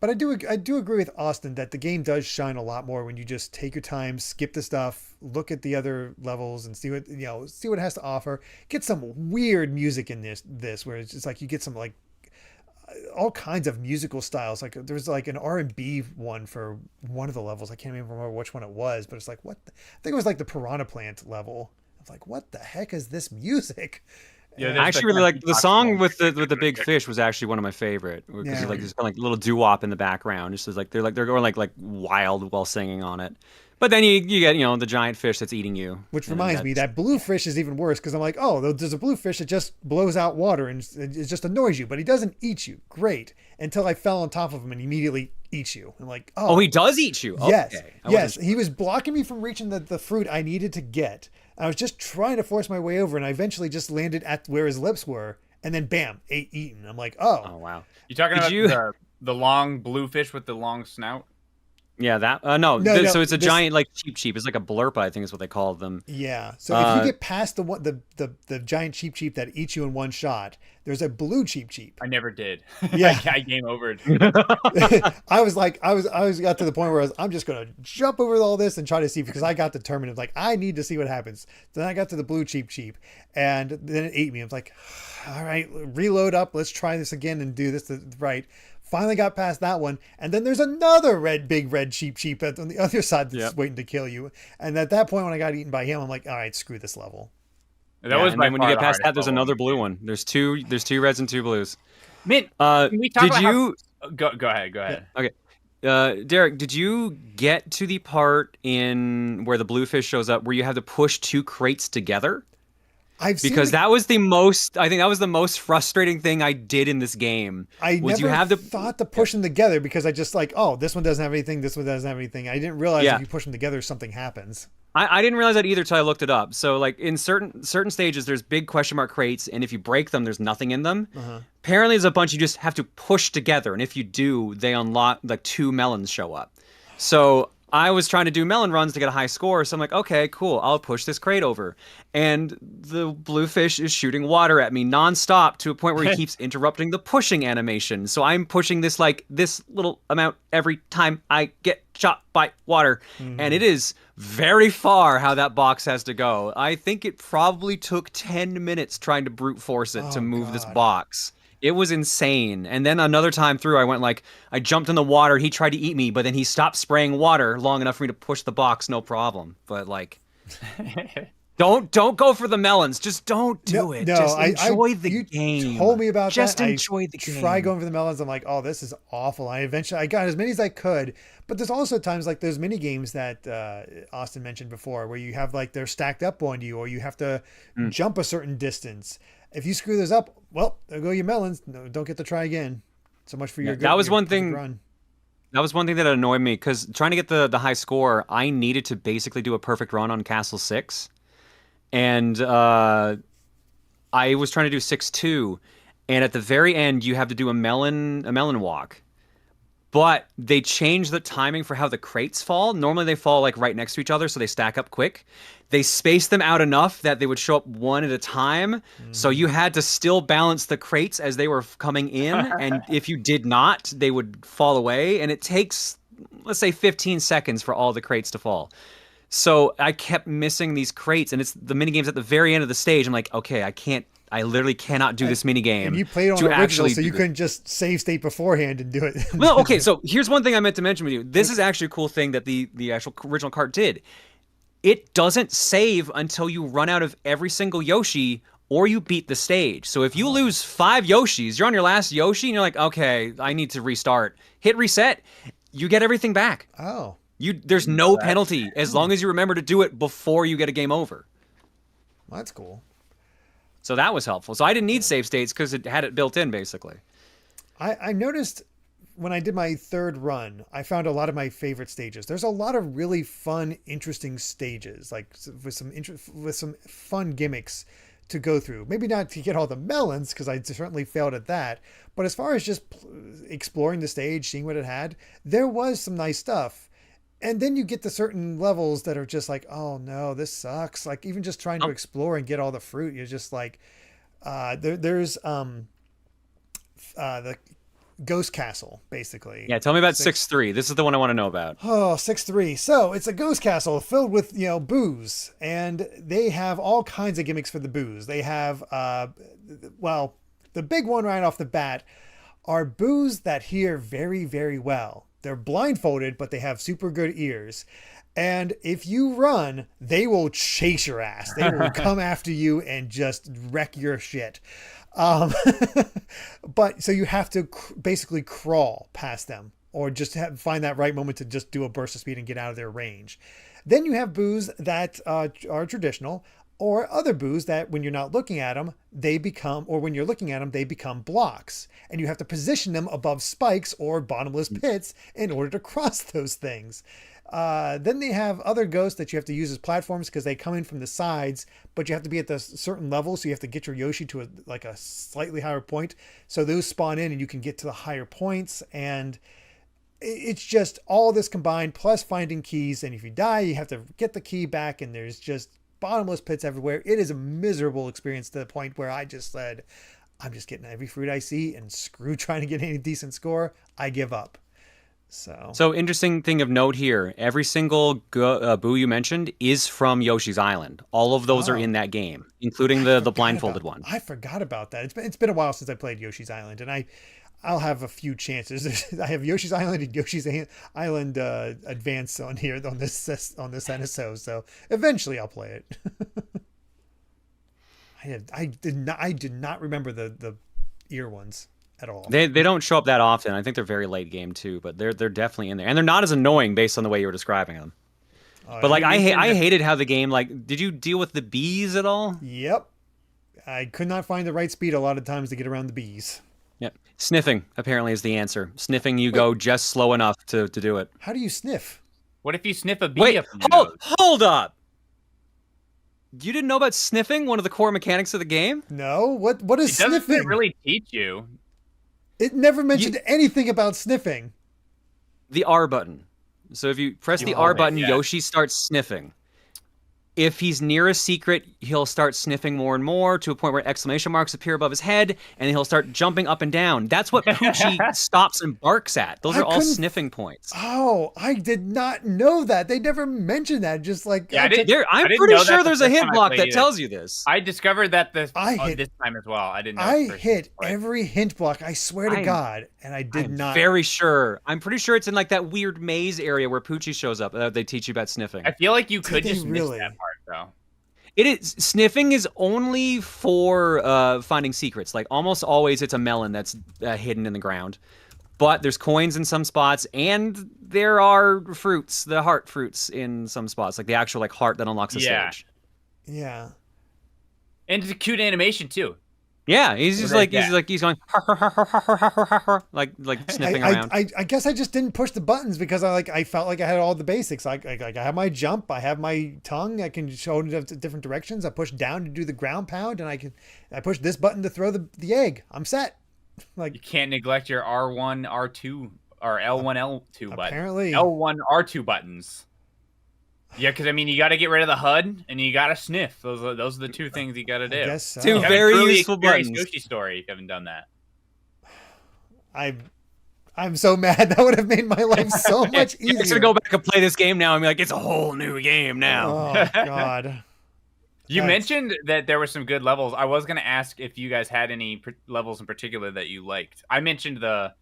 But I do agree with Austin that the game does shine a lot more when you just take your time, skip the stuff, look at the other levels, and see what it has to offer. Get some weird music in this where it's just like you get some like all kinds of musical styles. Like there's like an R&B one for one of the levels. I can't even remember which one it was, but it's like I think it was like the Piranha Plant level. I was like, what the heck is this music? Yeah, I actually really like the song with the big fish was actually one of my favorite because Yeah. like there's kind of like little doo-wop in the background. Just as like they're going like wild while singing on it. But then you get the giant fish that's eating you. Which reminds me that blue fish is even worse because I'm like, oh, there's a blue fish that just blows out water and it just annoys you, but he doesn't eat you. Great. Until I fell on top of him and he immediately eats you. I'm like, oh, he does eat you. Yes. Okay. Yes. He was blocking me from reaching the fruit I needed to get. I was just trying to force my way over and I eventually just landed at where his lips were and then bam, eaten. I'm like, oh. Oh wow. You talking about the long blue fish with the long snout? Yeah, that no. So it's a giant like cheap. It's like a blurp, I think is what they call them. Yeah. So if you get past the giant cheap that eats you in one shot, there's a blue cheap. I never did. Yeah. I game overed. I was got to the point where I'm just gonna jump over all this and try to see because I got determined. Like I need to see what happens. Then I got to the blue cheap, and then it ate me. I was like, all right, reload up. Let's try this again and do this right. Finally got past that one, and then there's another big red cheap that's on the other side that's waiting to kill you. And at that point, when I got eaten by him, I'm like, all right, screw this level. That was and then when you get past that, there's another blue one. There's two reds and two blues. Mint, can we talk did you go ahead? Yeah. Okay. Derrick, did you get to the part in where the blue fish shows up where you have to push two crates together? Because that was the most frustrating thing I did in this game. I never thought to push them together because I just like, oh, this one doesn't have anything, this one doesn't have anything. I didn't realize if you push them together, something happens. I didn't realize that either till I looked it up. So like in certain stages, there's big question mark crates, and if you break them, there's nothing in them. Apparently, there's a bunch you just have to push together, and if you do, they unlock like 2 melons show up. So I was trying to do melon runs to get a high score, so I'm like, okay, cool, I'll push this crate over. And the blue fish is shooting water at me nonstop to a point where he keeps interrupting the pushing animation. So I'm pushing this little amount every time I get shot by water. And it is very far how that box has to go. I think it probably took 10 minutes trying to brute force it to move this box. It was insane. And then another time through, I jumped in the water. He tried to eat me, but then he stopped spraying water long enough for me to push the box, no problem. But don't go for the melons. Just don't do it. No, just enjoy the game. You told me about just that. Enjoy the game. Try going for the melons. I'm like, oh, this is awful. I got as many as I could. But there's also times like those mini games that Austin mentioned before, where you have they're stacked up on you, or you have to jump a certain distance. If you screw those up, well, there go your melons. No, don't get to try again. So much for your good. That was one thing. thing. That was one thing that annoyed me because trying to get the high score, I needed to basically do a perfect run on Castle 6, and I was trying to do 6-2, and at the very end you have to do a melon walk. But they changed the timing for how the crates fall. Normally they fall right next to each other, so they stack up quick. They spaced them out enough that they would show up one at a time. So you had to still balance the crates as they were coming in. And if you did not, they would fall away. And it takes, let's say, 15 seconds for all the crates to fall. So I kept missing these crates. And it's the minigames at the very end of the stage. I'm like, okay, I literally cannot do this minigame. And you played on original, so you couldn't just save state beforehand and do it. Well, okay, so here's one thing I meant to mention with you. This is actually a cool thing that the actual original cart did. It doesn't save until you run out of every single Yoshi or you beat the stage. So if you lose 5 Yoshis, you're on your last Yoshi, and you're like, okay, I need to restart. Hit reset, you get everything back. Oh. There's no penalty as long as you remember to do it before you get a game over. Well, that's cool. So that was helpful. So I didn't need save states because it had it built in, basically. I noticed when I did my third run, I found a lot of my favorite stages. There's a lot of really fun, interesting stages, with some fun gimmicks to go through. Maybe not to get all the melons, because I certainly failed at that. But as far as just exploring the stage, seeing what it had, there was some nice stuff. And then you get to certain levels that are just like, oh no, this sucks. Like even just trying to explore and get all the fruit, you're just like, there's the Ghost Castle, basically. Yeah, tell me about 6-3. This is the one I want to know about. Oh, 6-3. So it's a ghost castle filled with, booze. And they have all kinds of gimmicks for the booze. They have, well, the big one right off the bat are boos that hear very, very well. They're blindfolded, but they have super good ears. And if you run, they will chase your ass. They will come after you and just wreck your shit. But so you have to basically crawl past them, or just find that right moment to just do a burst of speed and get out of their range. Then you have boos that are traditional, or other boos that when you're not looking at them, they become, or when you're looking at them, they become blocks. And you have to position them above spikes or bottomless pits in order to cross those things. Then they have other ghosts that you have to use as platforms because they come in from the sides, but you have to be at the certain level. So you have to get your Yoshi to a slightly higher point. So those spawn in and you can get to the higher points. And it's just all this combined plus finding keys. And if you die, you have to get the key back, and there's just bottomless pits everywhere. It is a miserable experience to the point where I just said, I'm just getting every fruit I see, and screw trying to get any decent score. I give up. So interesting thing of note here. Every single boo you mentioned is from Yoshi's Island. All of those are in that game, including the blindfolded one. I forgot about that. It's been a while since I played Yoshi's Island, and I'll have a few chances. I have Yoshi's Island and Yoshi's Island Advance on here on this NSO. So eventually I'll play it. I did not remember the ear ones at all. They don't show up that often. I think they're very late game too, but they're definitely in there, and they're not as annoying based on the way you were describing them. But like I hated how the game, like, did you deal with the bees at all? Yep, I could not find the right speed a lot of times to get around the bees. Yep. Sniffing apparently is the answer. Sniffing, you go just slow enough to do it. How do you sniff? What if you sniff a bee? Wait, up in your nose? hold up. You didn't know about sniffing, one of the core mechanics of the game? No. What is It doesn't sniffing? really teach you. It never mentioned anything about sniffing. The R button. So if you press the R button, Yoshi starts sniffing. If he's near a secret, he'll start sniffing more and more to a point where exclamation marks appear above his head, and he'll start jumping up and down. That's what Poochie stops and barks at. Those are all sniffing points. Oh, I did not know that. They never mentioned that. Just like Yeah, I'm pretty sure there's a hint block that tells you this. I discovered that this time as well. I didn't know. I hit every hint block. I swear to God, and I did not. Very sure. I'm pretty sure it's in like that weird maze area where Poochie shows up. They teach you about sniffing. I feel like you could just miss that part though. It is sniffing is only for finding secrets. Like almost always, it's a melon that's hidden in the ground. But there's coins in some spots, and there are fruits, the heart fruits in some spots, like the actual like heart that unlocks the stage. Yeah. And it's a cute animation too. Yeah, he's just like he's going like sniffing around. I guess I just didn't push the buttons because I felt like I had all the basics. I have my jump, I have my tongue, I can show it in different directions. I push down to do the ground pound, and I push this button to throw the egg. I'm set. Like, you can't neglect your R1, R2, or L1, L2 buttons. Apparently. L1, R2 buttons. Yeah, because I mean, you got to get rid of the HUD and you got to sniff. Those are the two things you got to do. I guess so. Two very useful buttons. Yoshi story if you haven't done that. I'm so mad. That would have made my life so much easier. I'm gonna go back and play this game now and be like, it's a whole new game now. Oh God. You mentioned that there were some good levels. I was gonna ask if you guys had any levels in particular that you liked. I mentioned the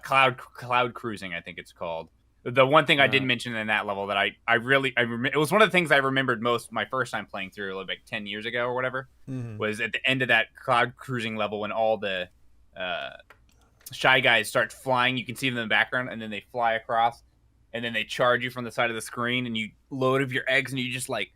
cloud cruising, I think it's called. The one thing I didn't mention in that level that I it was one of the things I remembered most my first time playing through, like 10 years ago or whatever, was at the end of that cloud cruising level when all the Shy Guys start flying. You can see them in the background, and then they fly across, and then they charge you from the side of the screen, and you load up your eggs, and you just like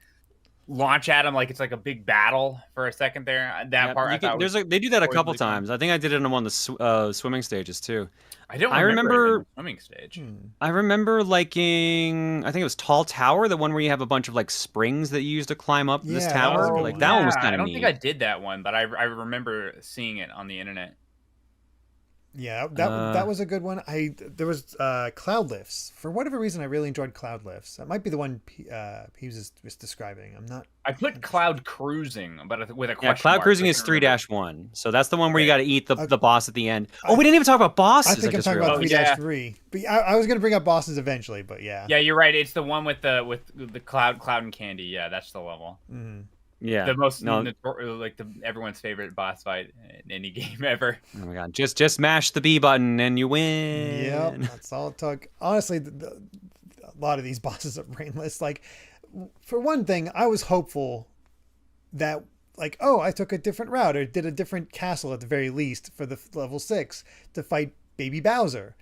launch at them like it's like a big battle for a second there. That part I thought they do that a couple times. I think I did it on one of the swimming stages too. I remember the swimming stage. I remember liking, I think it was Tall Tower, the one where you have a bunch of like springs that you use to climb up this tower. That one was kind of neat. I don't think I did that one, but I remember seeing it on the internet. Yeah, that was a good one. There was cloud lifts. For whatever reason, I really enjoyed cloud lifts. That might be the one Peebs was describing. I'm not. I put cloud cruising, but with a question Yeah, cloud mark. cruising I is couldn't remember. 3-1. So that's the one where you Okay. got to eat the boss at the end. Oh, we didn't even talk about bosses. I think I'm just talking about realized. 3-3. But I was going to bring up bosses eventually, but yeah. Yeah, you're right. It's the one with the cloud and candy. Yeah, that's the level. Mm-hmm. Yeah. The most no. everyone's favorite boss fight in any game ever. Oh my god! Just mash the B button and you win. Yep, that's all it took. Honestly, a lot of these bosses are brainless. Like, for one thing, I was hopeful that, like, oh, I took a different route or did a different castle at the very least for the level 6 to fight Baby Bowser.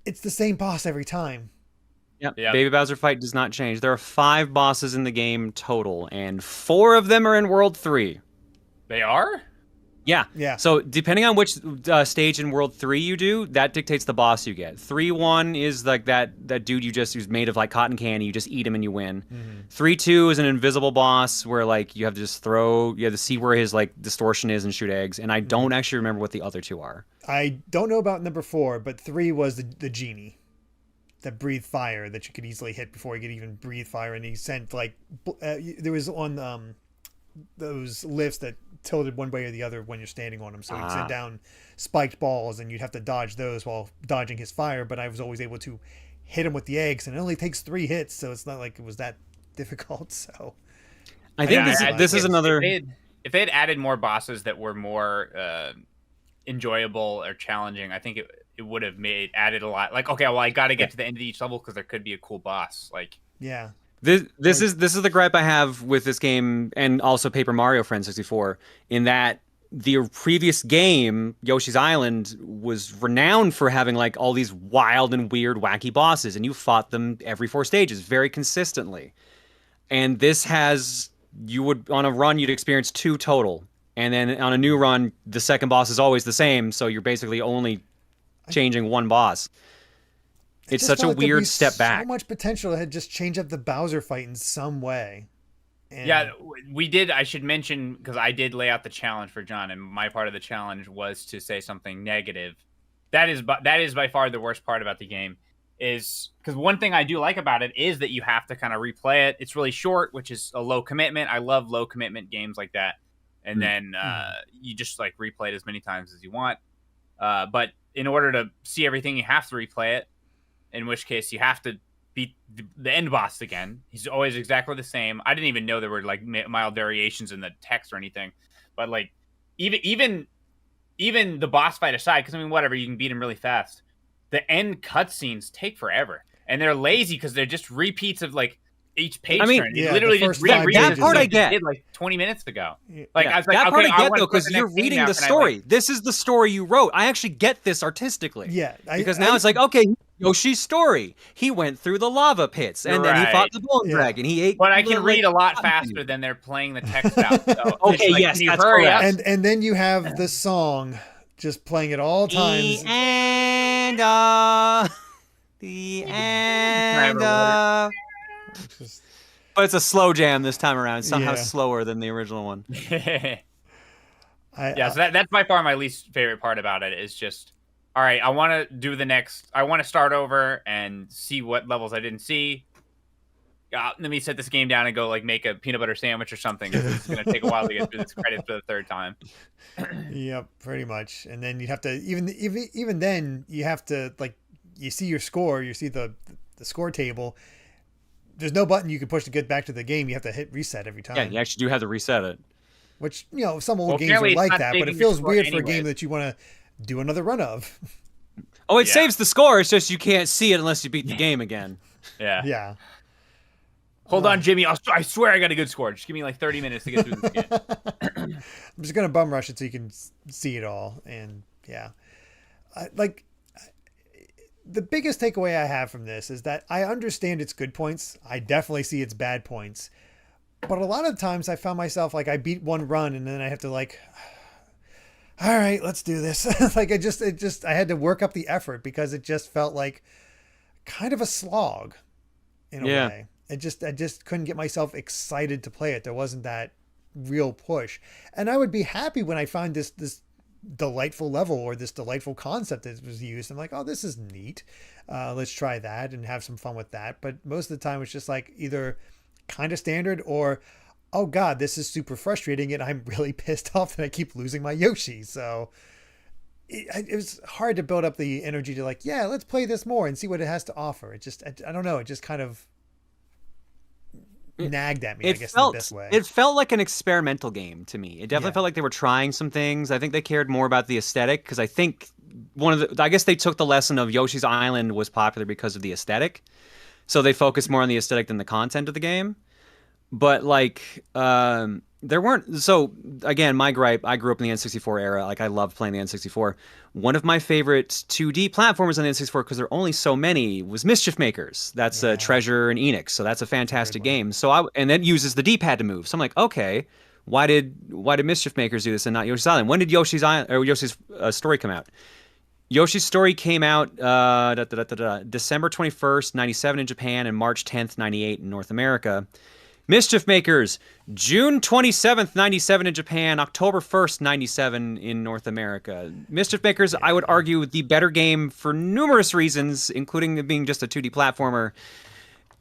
It's the same boss every time. Yep. Yep. Baby Bowser fight does not change. There are 5 bosses in the game total, and 4 of them are in World 3. They are? Yeah. Yeah. So depending on which stage in World 3 you do, that dictates the boss you get. 3-1 is like that dude who's made of like cotton candy. You just eat him and you win. 3-2 is an invisible boss where like you have to you have to see where his like distortion is and shoot eggs. And I don't actually remember what the other 2 are. I don't know about number 4, but 3 was the genie that breathed fire that you could easily hit before he could even breathe fire. And he sent like, there was on those lifts that tilted one way or the other when you're standing on them. So he'd send down spiked balls and you'd have to dodge those while dodging his fire. But I was always able to hit him with the eggs, and it only takes 3 hits. So it's not like it was that difficult. So I think this is another. If they had added more bosses that were more enjoyable or challenging, I think it would have added a lot. Like, okay, well, I got to get to the end of each level because there could be a cool boss. Like, yeah. This is the gripe I have with this game and also Paper Mario Friend 64, in that the previous game, Yoshi's Island, was renowned for having like all these wild and weird wacky bosses, and you fought them every 4 stages very consistently. And this has, on a run you'd experience 2 total, and then on a new run the second boss is always the same, so you're basically only changing one boss. It's such a weird step back. So much potential to just change up the Bowser fight in some way. And yeah, we did. I should mention, because I did lay out the challenge for John, and my part of the challenge was to say something negative. That is by far the worst part about the game, is because one thing I do like about it is that you have to kind of replay it. It's really short, which is a low commitment. I love low commitment games like that. And then you just like replay it as many times as you want. But in order to see everything, you have to replay it. In which case, you have to beat the end boss again. He's always exactly the same. I didn't even know there were like mild variations in the text or anything. But like, even the boss fight aside, because I mean, whatever, you can beat him really fast. The end cutscenes take forever, and they're lazy because they're just repeats of like each page turn. Yeah, literally the just first 5 reread that part I get. did like 20 minutes ago. Like I was like, that part okay, I get wanna though, play because the you're next game reading now, the can I, story. like- This is the story you wrote. I actually get this artistically. Yeah. Because now it's like, okay, Yoshi's story. He went through the lava pits, and then he fought the bone dragon. He ate. But I can the, read a lot cotton faster candy. than they're playing the text out. So Okay, it's like, yes, can you that's hurry correct. up? And then you have the song just playing at all times. The end of the end of. Just- But it's a slow jam this time around. It's somehow Yeah. slower than the original one. Yeah, so that's by far my least favorite part about it, is just, all right, I want to do the next, I want to start over and see what levels I didn't see. Let me set this game down and go like make a peanut butter sandwich or something. It's going to take a while to get through this credit for the 3rd time. Yep, pretty much. And then you have to even then you have to, like, you see your score, you see the score table. There's no button you can push to get back to the game. You have to hit reset every time. Yeah, you actually do have to reset it. Which, you know, some old Well, games are apparently it's like not that, but it saving feels your weird score for a game anyways. that you want to do another run of. Oh, it Yeah. saves the score. It's just you can't see it unless you beat the game again. Yeah. Yeah. Hold on, Jimmy. I swear I got a good score. Just give me like 30 minutes to get through this game. I'm just going to bum rush it so you can see it all. And yeah, the biggest takeaway I have from this is that I understand its good points. I definitely see its bad points. But a lot of times I found myself like I beat one run and then I have to like, all right, let's do this. Like I had to work up the effort because it just felt like kind of a slog in a way. I just couldn't get myself excited to play it. There wasn't that real push. And I would be happy when I find this delightful level or this delightful concept that was used. I'm like, oh, this is neat. Let's try that and have some fun with that. But most of the time it's just like either kind of standard or, oh God, this is super frustrating and I'm really pissed off that I keep losing my Yoshi. So it was hard to build up the energy to like, yeah, let's play this more and see what it has to offer. It just, I don't know. It just kind of nagged at me, I guess, in the best way. It felt like an experimental game to me. It definitely felt like they were trying some things. I think they cared more about the aesthetic because I think I guess they took the lesson of Yoshi's Island was popular because of the aesthetic. So they focused more on the aesthetic than the content of the game. But like, there weren't. So again, my gripe, I grew up in the N64 era. Like I loved playing the N64. One of my favorite 2D platformers on the N64, because there are only so many, was Mischief Makers. That's Treasure and Enix. So that's a fantastic game. So and that uses the D-pad to move. So I'm like, okay, why did Mischief Makers do this and not Yoshi's Island? When did Yoshi's Story come out? Yoshi's Story came out December 21st, 97 in Japan, and March 10th, 98 in North America. Mischief Makers, June 27th, 97 in Japan, October 1st, 97 in North America. Mischief Makers, I would argue, the better game for numerous reasons, including it being just a 2D platformer,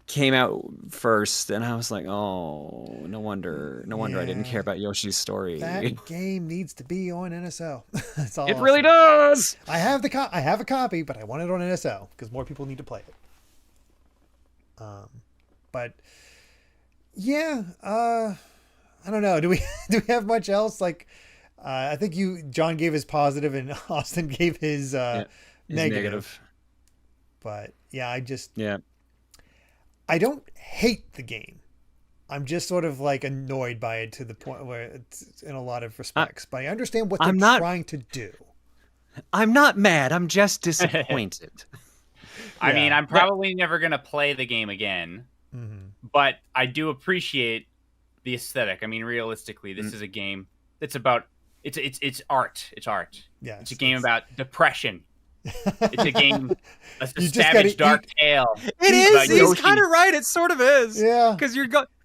came out first. And I was like, oh, no wonder I didn't care about Yoshi's Story. That game needs to be on NSO. That's all. It really does! I have a copy, but I want it on NSO because more people need to play it. But... yeah, I don't know. Do we have much else? Like, I think John gave his positive and Austin gave his negative. But yeah, I don't hate the game. I'm just sort of like annoyed by it to the point where it's in a lot of respects. But I understand what they're trying to do. I'm not mad. I'm just disappointed. I mean, I'm probably never gonna play the game again. Mm-hmm. But I do appreciate the aesthetic. I mean, realistically, this is a game that's about it's art. It's art. Yeah, it's a game about depression. It's a game, a savage dark tale. It is. He's kind of right. It sort of is. Yeah. Because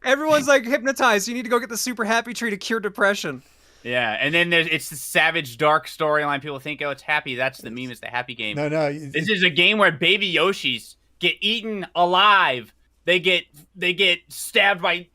everyone's like hypnotized. You need to go get the super happy tree to cure depression. Yeah, and then it's the savage dark storyline. People think, oh, it's happy. That's the meme. It's the happy game. No. This is a game where baby Yoshis get eaten alive. They get stabbed by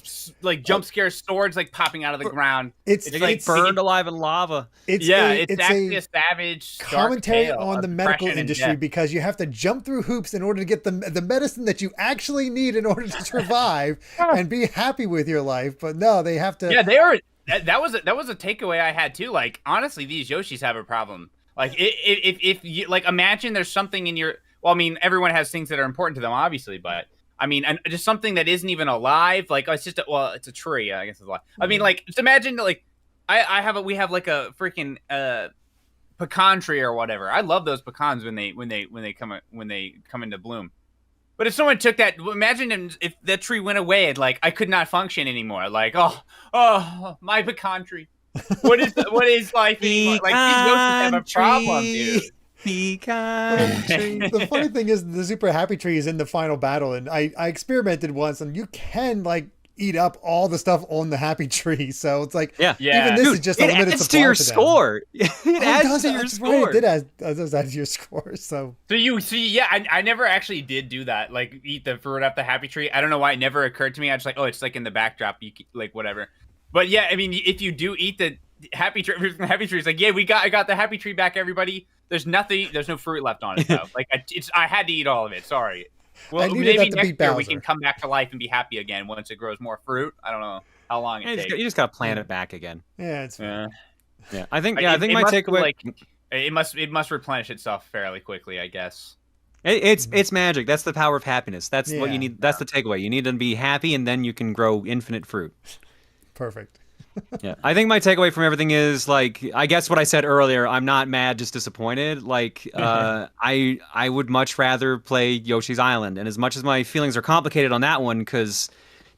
like jump scare swords like popping out of the ground. It's like burned alive in lava. It's actually a savage commentary on the medical industry because you have to jump through hoops in order to get the medicine that you actually need in order to survive and be happy with your life. But no, they have to. Yeah, they are. That was a takeaway I had too. Like honestly, these Yoshis have a problem. Like if you like imagine there's something in your. Well, I mean, everyone has things that are important to them, obviously, but. I mean, and just something that isn't even alive. Like, it's just it's a tree. I guess it's alive. I mean, like, just imagine like, we have like a freaking pecan tree or whatever. I love those pecans when they come into bloom. But if someone took that, imagine if that tree went away and like I could not function anymore. Like, oh, my pecan tree. What is life anymore? Like, these Yoshis have a problem, dude. The funny thing is the super happy tree is in the final battle, and I experimented once, and you can like eat up all the stuff on the happy tree. So it's like even this is just a limited supply to your score. It adds to your score. Right, it does add to your score. So you see, I never actually did do that. Like eat the fruit off the happy tree. I don't know why it never occurred to me. I was like, oh, it's like in the backdrop. You like whatever. But yeah, I mean, if you do eat the happy tree, it's like I got the happy tree back, everybody. There's no fruit left on it though. Like I had to eat all of it. Sorry. Well, maybe next year we can come back to life and be happy again once it grows more fruit. I don't know how long it takes. You just gotta plant it back again. Yeah, it's yeah. I think my takeaway like it must replenish itself fairly quickly, I guess. It's magic. That's the power of happiness. That's what you need. That's the takeaway. You need to be happy, and then you can grow infinite fruit. Perfect. Yeah, I think my takeaway from everything is like I guess what I said earlier. I'm not mad, just disappointed. Like I would much rather play Yoshi's Island, and as much as my feelings are complicated on that one, because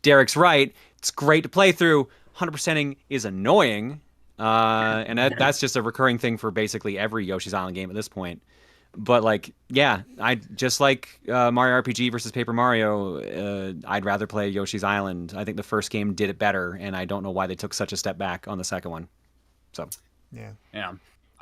Derrick's right, it's great to play through. 100%ing is annoying, and that's just a recurring thing for basically every Yoshi's Island game at this point. But like, yeah, I just like Mario RPG versus Paper Mario. I'd rather play Yoshi's Island. I think the first game did it better, and I don't know why they took such a step back on the second one. So, yeah.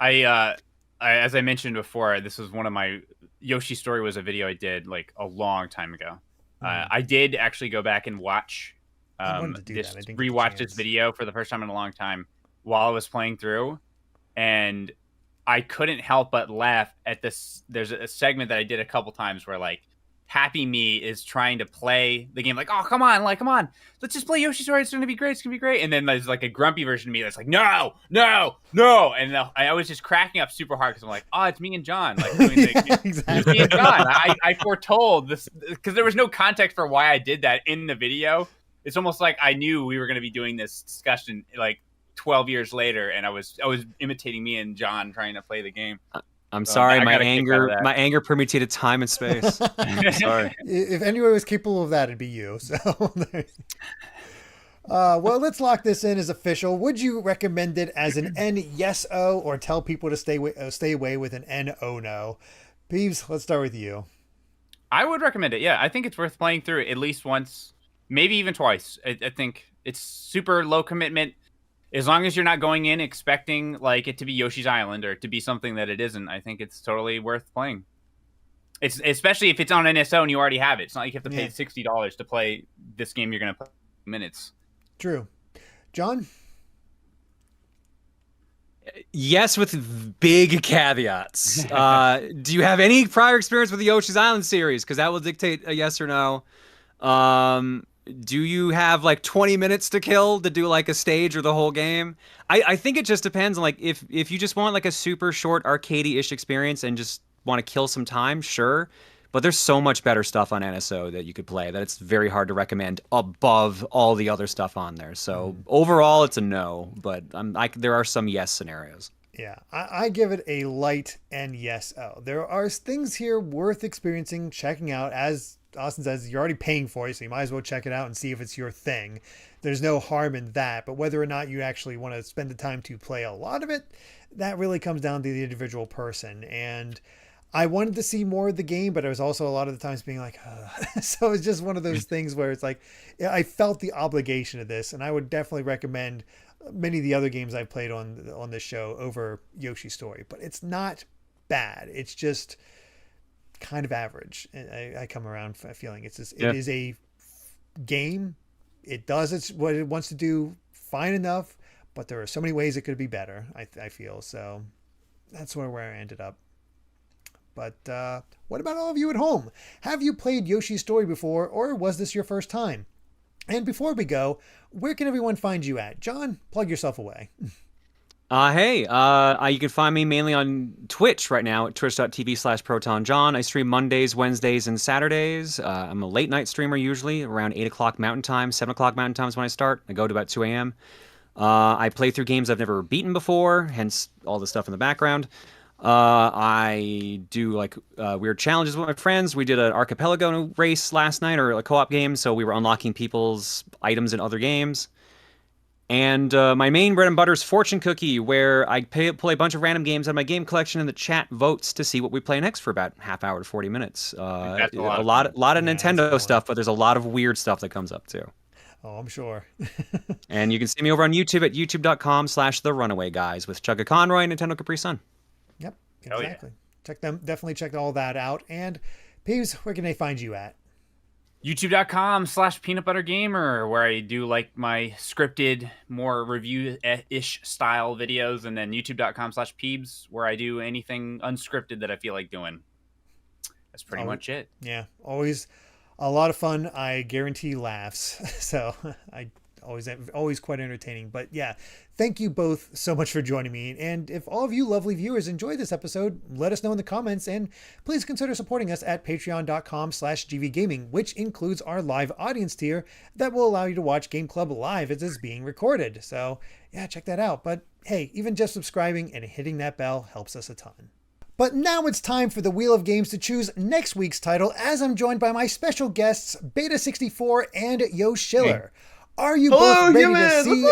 As I mentioned before, this was one of my Yoshi story was a video I did like a long time ago. I did actually go back and watch I wanted to do this that. I didn't get the rewatch this chance. video for the first time in a long time while I was playing through, and I couldn't help but laugh at this. There's a segment that I did a couple times where like Happy Me is trying to play the game like, oh, come on, let's just play Yoshi Story. It's going to be great. It's going to be great. And then there's like a grumpy version of me that's like, no. And I was just cracking up super hard because I'm like, oh, it's me and John. Like, doing Exactly. it's me and John. I foretold this because there was no context for why I did that in the video. It's almost like I knew we were going to be doing this discussion like 12 years later, and I was imitating me and John trying to play the game. I'm sorry, I my got a kick out of that. anger permeated time and space. I'm sorry. If anyone was capable of that, it'd be you. So, well, let's lock this in as official. Would you recommend it as an NSO or tell people to stay away with an NO? Peebs, let's start with you. I would recommend it. Yeah, I think it's worth playing through at least once, maybe even twice. I think it's super low commitment. As long as you're not going in expecting like it to be Yoshi's Island or to be something that it isn't, I think it's totally worth playing. It's especially if it's on NSO and you already have it. It's not like you have to pay $60 to play this game you're going to play in minutes. True. John? Yes, with big caveats. Do you have any prior experience with the Yoshi's Island series? Because that will dictate a yes or no. Do you have like 20 minutes to kill to do like a stage or the whole game? I think it just depends on like if you just want like a super short arcadey-ish experience and just want to kill some time, sure. But there's so much better stuff on NSO that you could play that it's very hard to recommend above all the other stuff on there. So overall, it's a no, but there are some yes scenarios. Yeah, I give it a light NSO. There are things here worth experiencing, checking out. As Austin says, you're already paying for it, so you might as well check it out and see if it's your thing. There's no harm in that, but whether or not you actually want to spend the time to play a lot of it, that really comes down to the individual person. And I wanted to see more of the game, but I was also a lot of the times being like, so it's just one of those things where it's like, I felt the obligation of this, and I would definitely recommend many of the other games I've played on this show over Yoshi's Story, but it's not bad. It's just kind of average. I come around feeling it is a game. It does what it wants to do fine enough, but there are so many ways it could be better. I feel so. That's where I ended up. But what about all of you at home? Have you played Yoshi's Story before, or was this your first time? And before we go, where can everyone find you at? John, plug yourself away. Hey, you can find me mainly on Twitch right now at twitch.tv/ProtonJon. I stream Mondays, Wednesdays, and Saturdays. I'm a late night streamer usually, around 8 o'clock Mountain Time, 7 o'clock Mountain Time is when I start. I go to about 2 a.m. I play through games I've never beaten before, hence all the stuff in the background. I do like weird challenges with my friends. We did an archipelago race last night, or a co-op game, so we were unlocking people's items in other games. And my main bread and butter is Fortune Cookie, where I play a bunch of random games out of my game collection, and the chat votes to see what we play next for about half hour to 40 minutes. A lot of Nintendo stuff, but there's a lot of weird stuff that comes up too. Oh, I'm sure. And you can see me over on YouTube at youtube.com/TheRunawayGuys with Chugga Conroy and Nintendo Capri Sun. Yep, exactly. Definitely check all that out. And Peebs, where can they find you at? YouTube.com/PeanutButterGamer, where I do like my scripted, more review-ish style videos, and then YouTube.com/Peebs, where I do anything unscripted that I feel like doing. That's pretty much it. Yeah, always a lot of fun. I guarantee laughs. So always quite entertaining. But yeah, thank you both so much for joining me. And if all of you lovely viewers enjoyed this episode, let us know in the comments, and please consider supporting us at patreon.com/gvgaming, which includes our live audience tier that will allow you to watch Game Club live as it's being recorded. So yeah, check that out. But hey, even just subscribing and hitting that bell helps us a ton. But now it's time for the Wheel of Games to choose next week's title, as I'm joined by my special guests, Beta64 and Yo Schiller. Are you both ready to see?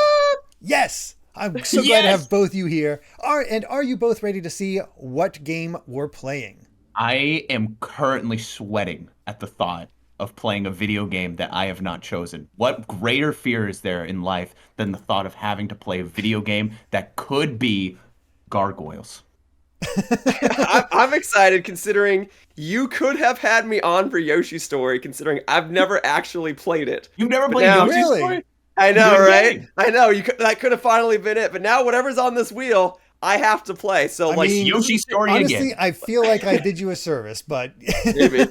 Yes! I'm so glad to have both you here. Are you both ready to see what game we're playing? I am currently sweating at the thought of playing a video game that I have not chosen. What greater fear is there in life than the thought of having to play a video game that could be gargoyles. I'm excited considering you could have had me on for Yoshi's Story, considering I've never actually played it. You've never But played now- Yoshi's Really? Story? I know, Good right? game. I know. That could have finally been it. But now whatever's on this wheel, I have to play. So I like mean, Yoshi's Story Honestly, again. I feel like I did you a service, but Maybe. I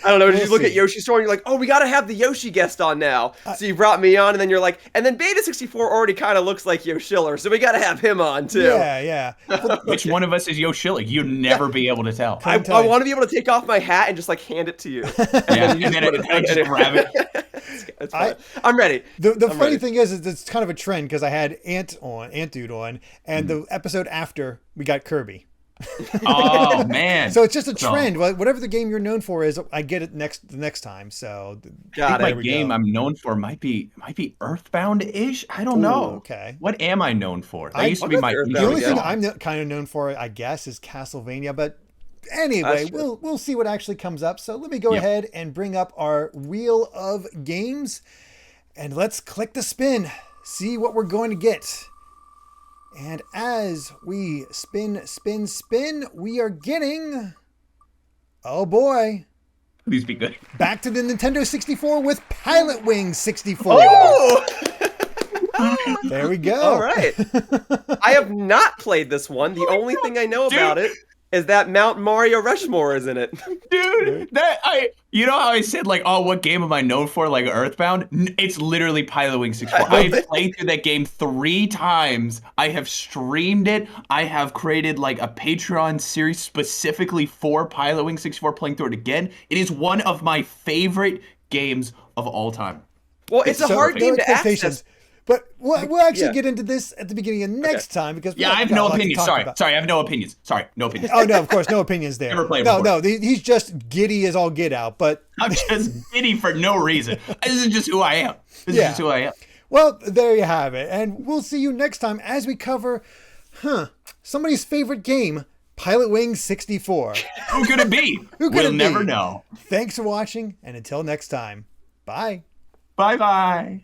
don't know. Did We'll you look see. at Yoshi's Story and you're like, oh, we got to have the Yoshi guest on now. So you brought me on, and then you're like, and then Beta 64 already kind of looks like Yoshiller, so we got to have him on too. yeah. Which one of us is Yoshillik? You'd never be able to tell. I tell you. want to be able to take off my hat and just like hand it to you. Yeah, and then I just grab it. It's fine. I'm ready. The I'm funny ready. thing is it's kind of a trend because I had Ant Dude on, and the episode after we got Kirby. Oh man! So it's just a So- trend. Whatever the game you're known for is, I get it the next time. So Got I it. think my game I'm known for might be Earthbound-ish. I don't know. okay. What am I known for? That I- used to be I'll my go for The Earthbound, only yeah. thing I'm kind of known for, I guess, is Castlevania. But anyway, That's true. we'll see what actually comes up. So let me go Yep. ahead and bring up our wheel of games, and let's click the spin. See what we're going to get. And as we spin, we are getting, oh boy, Please be good. back to the Nintendo 64 with Pilot Wings 64. Oh! There we go. All right. I have not played this one. The only thing I know about it is that Mount Mario Rushmore is in it. Dude, you know how I said like, oh, what game am I known for? Like Earthbound? It's literally Pilot Wings 64. I've played through that game 3 times. I have streamed it. I have created like a Patreon series specifically for Pilot Wings 64, playing through it again. It is one of my favorite games of all time. Well, it's a So, hard no game to expectations. access. But we'll actually Yeah. get into this at the beginning of next time because we Yeah, got- I have got a no lot to opinions. talk Sorry, about. I have no opinions. Sorry, no opinions. Oh no, of course, no opinions there. Never played no, before. no, he's just giddy as all get out. But I'm just giddy for no reason. This is just who I am. This Yeah. is just who I am. well, there you have it, and we'll see you next time as we cover, somebody's favorite game, Pilot Wings 64. Who could it be? Who could we'll it be? never know. Thanks for watching, and until next time, bye. Bye-bye.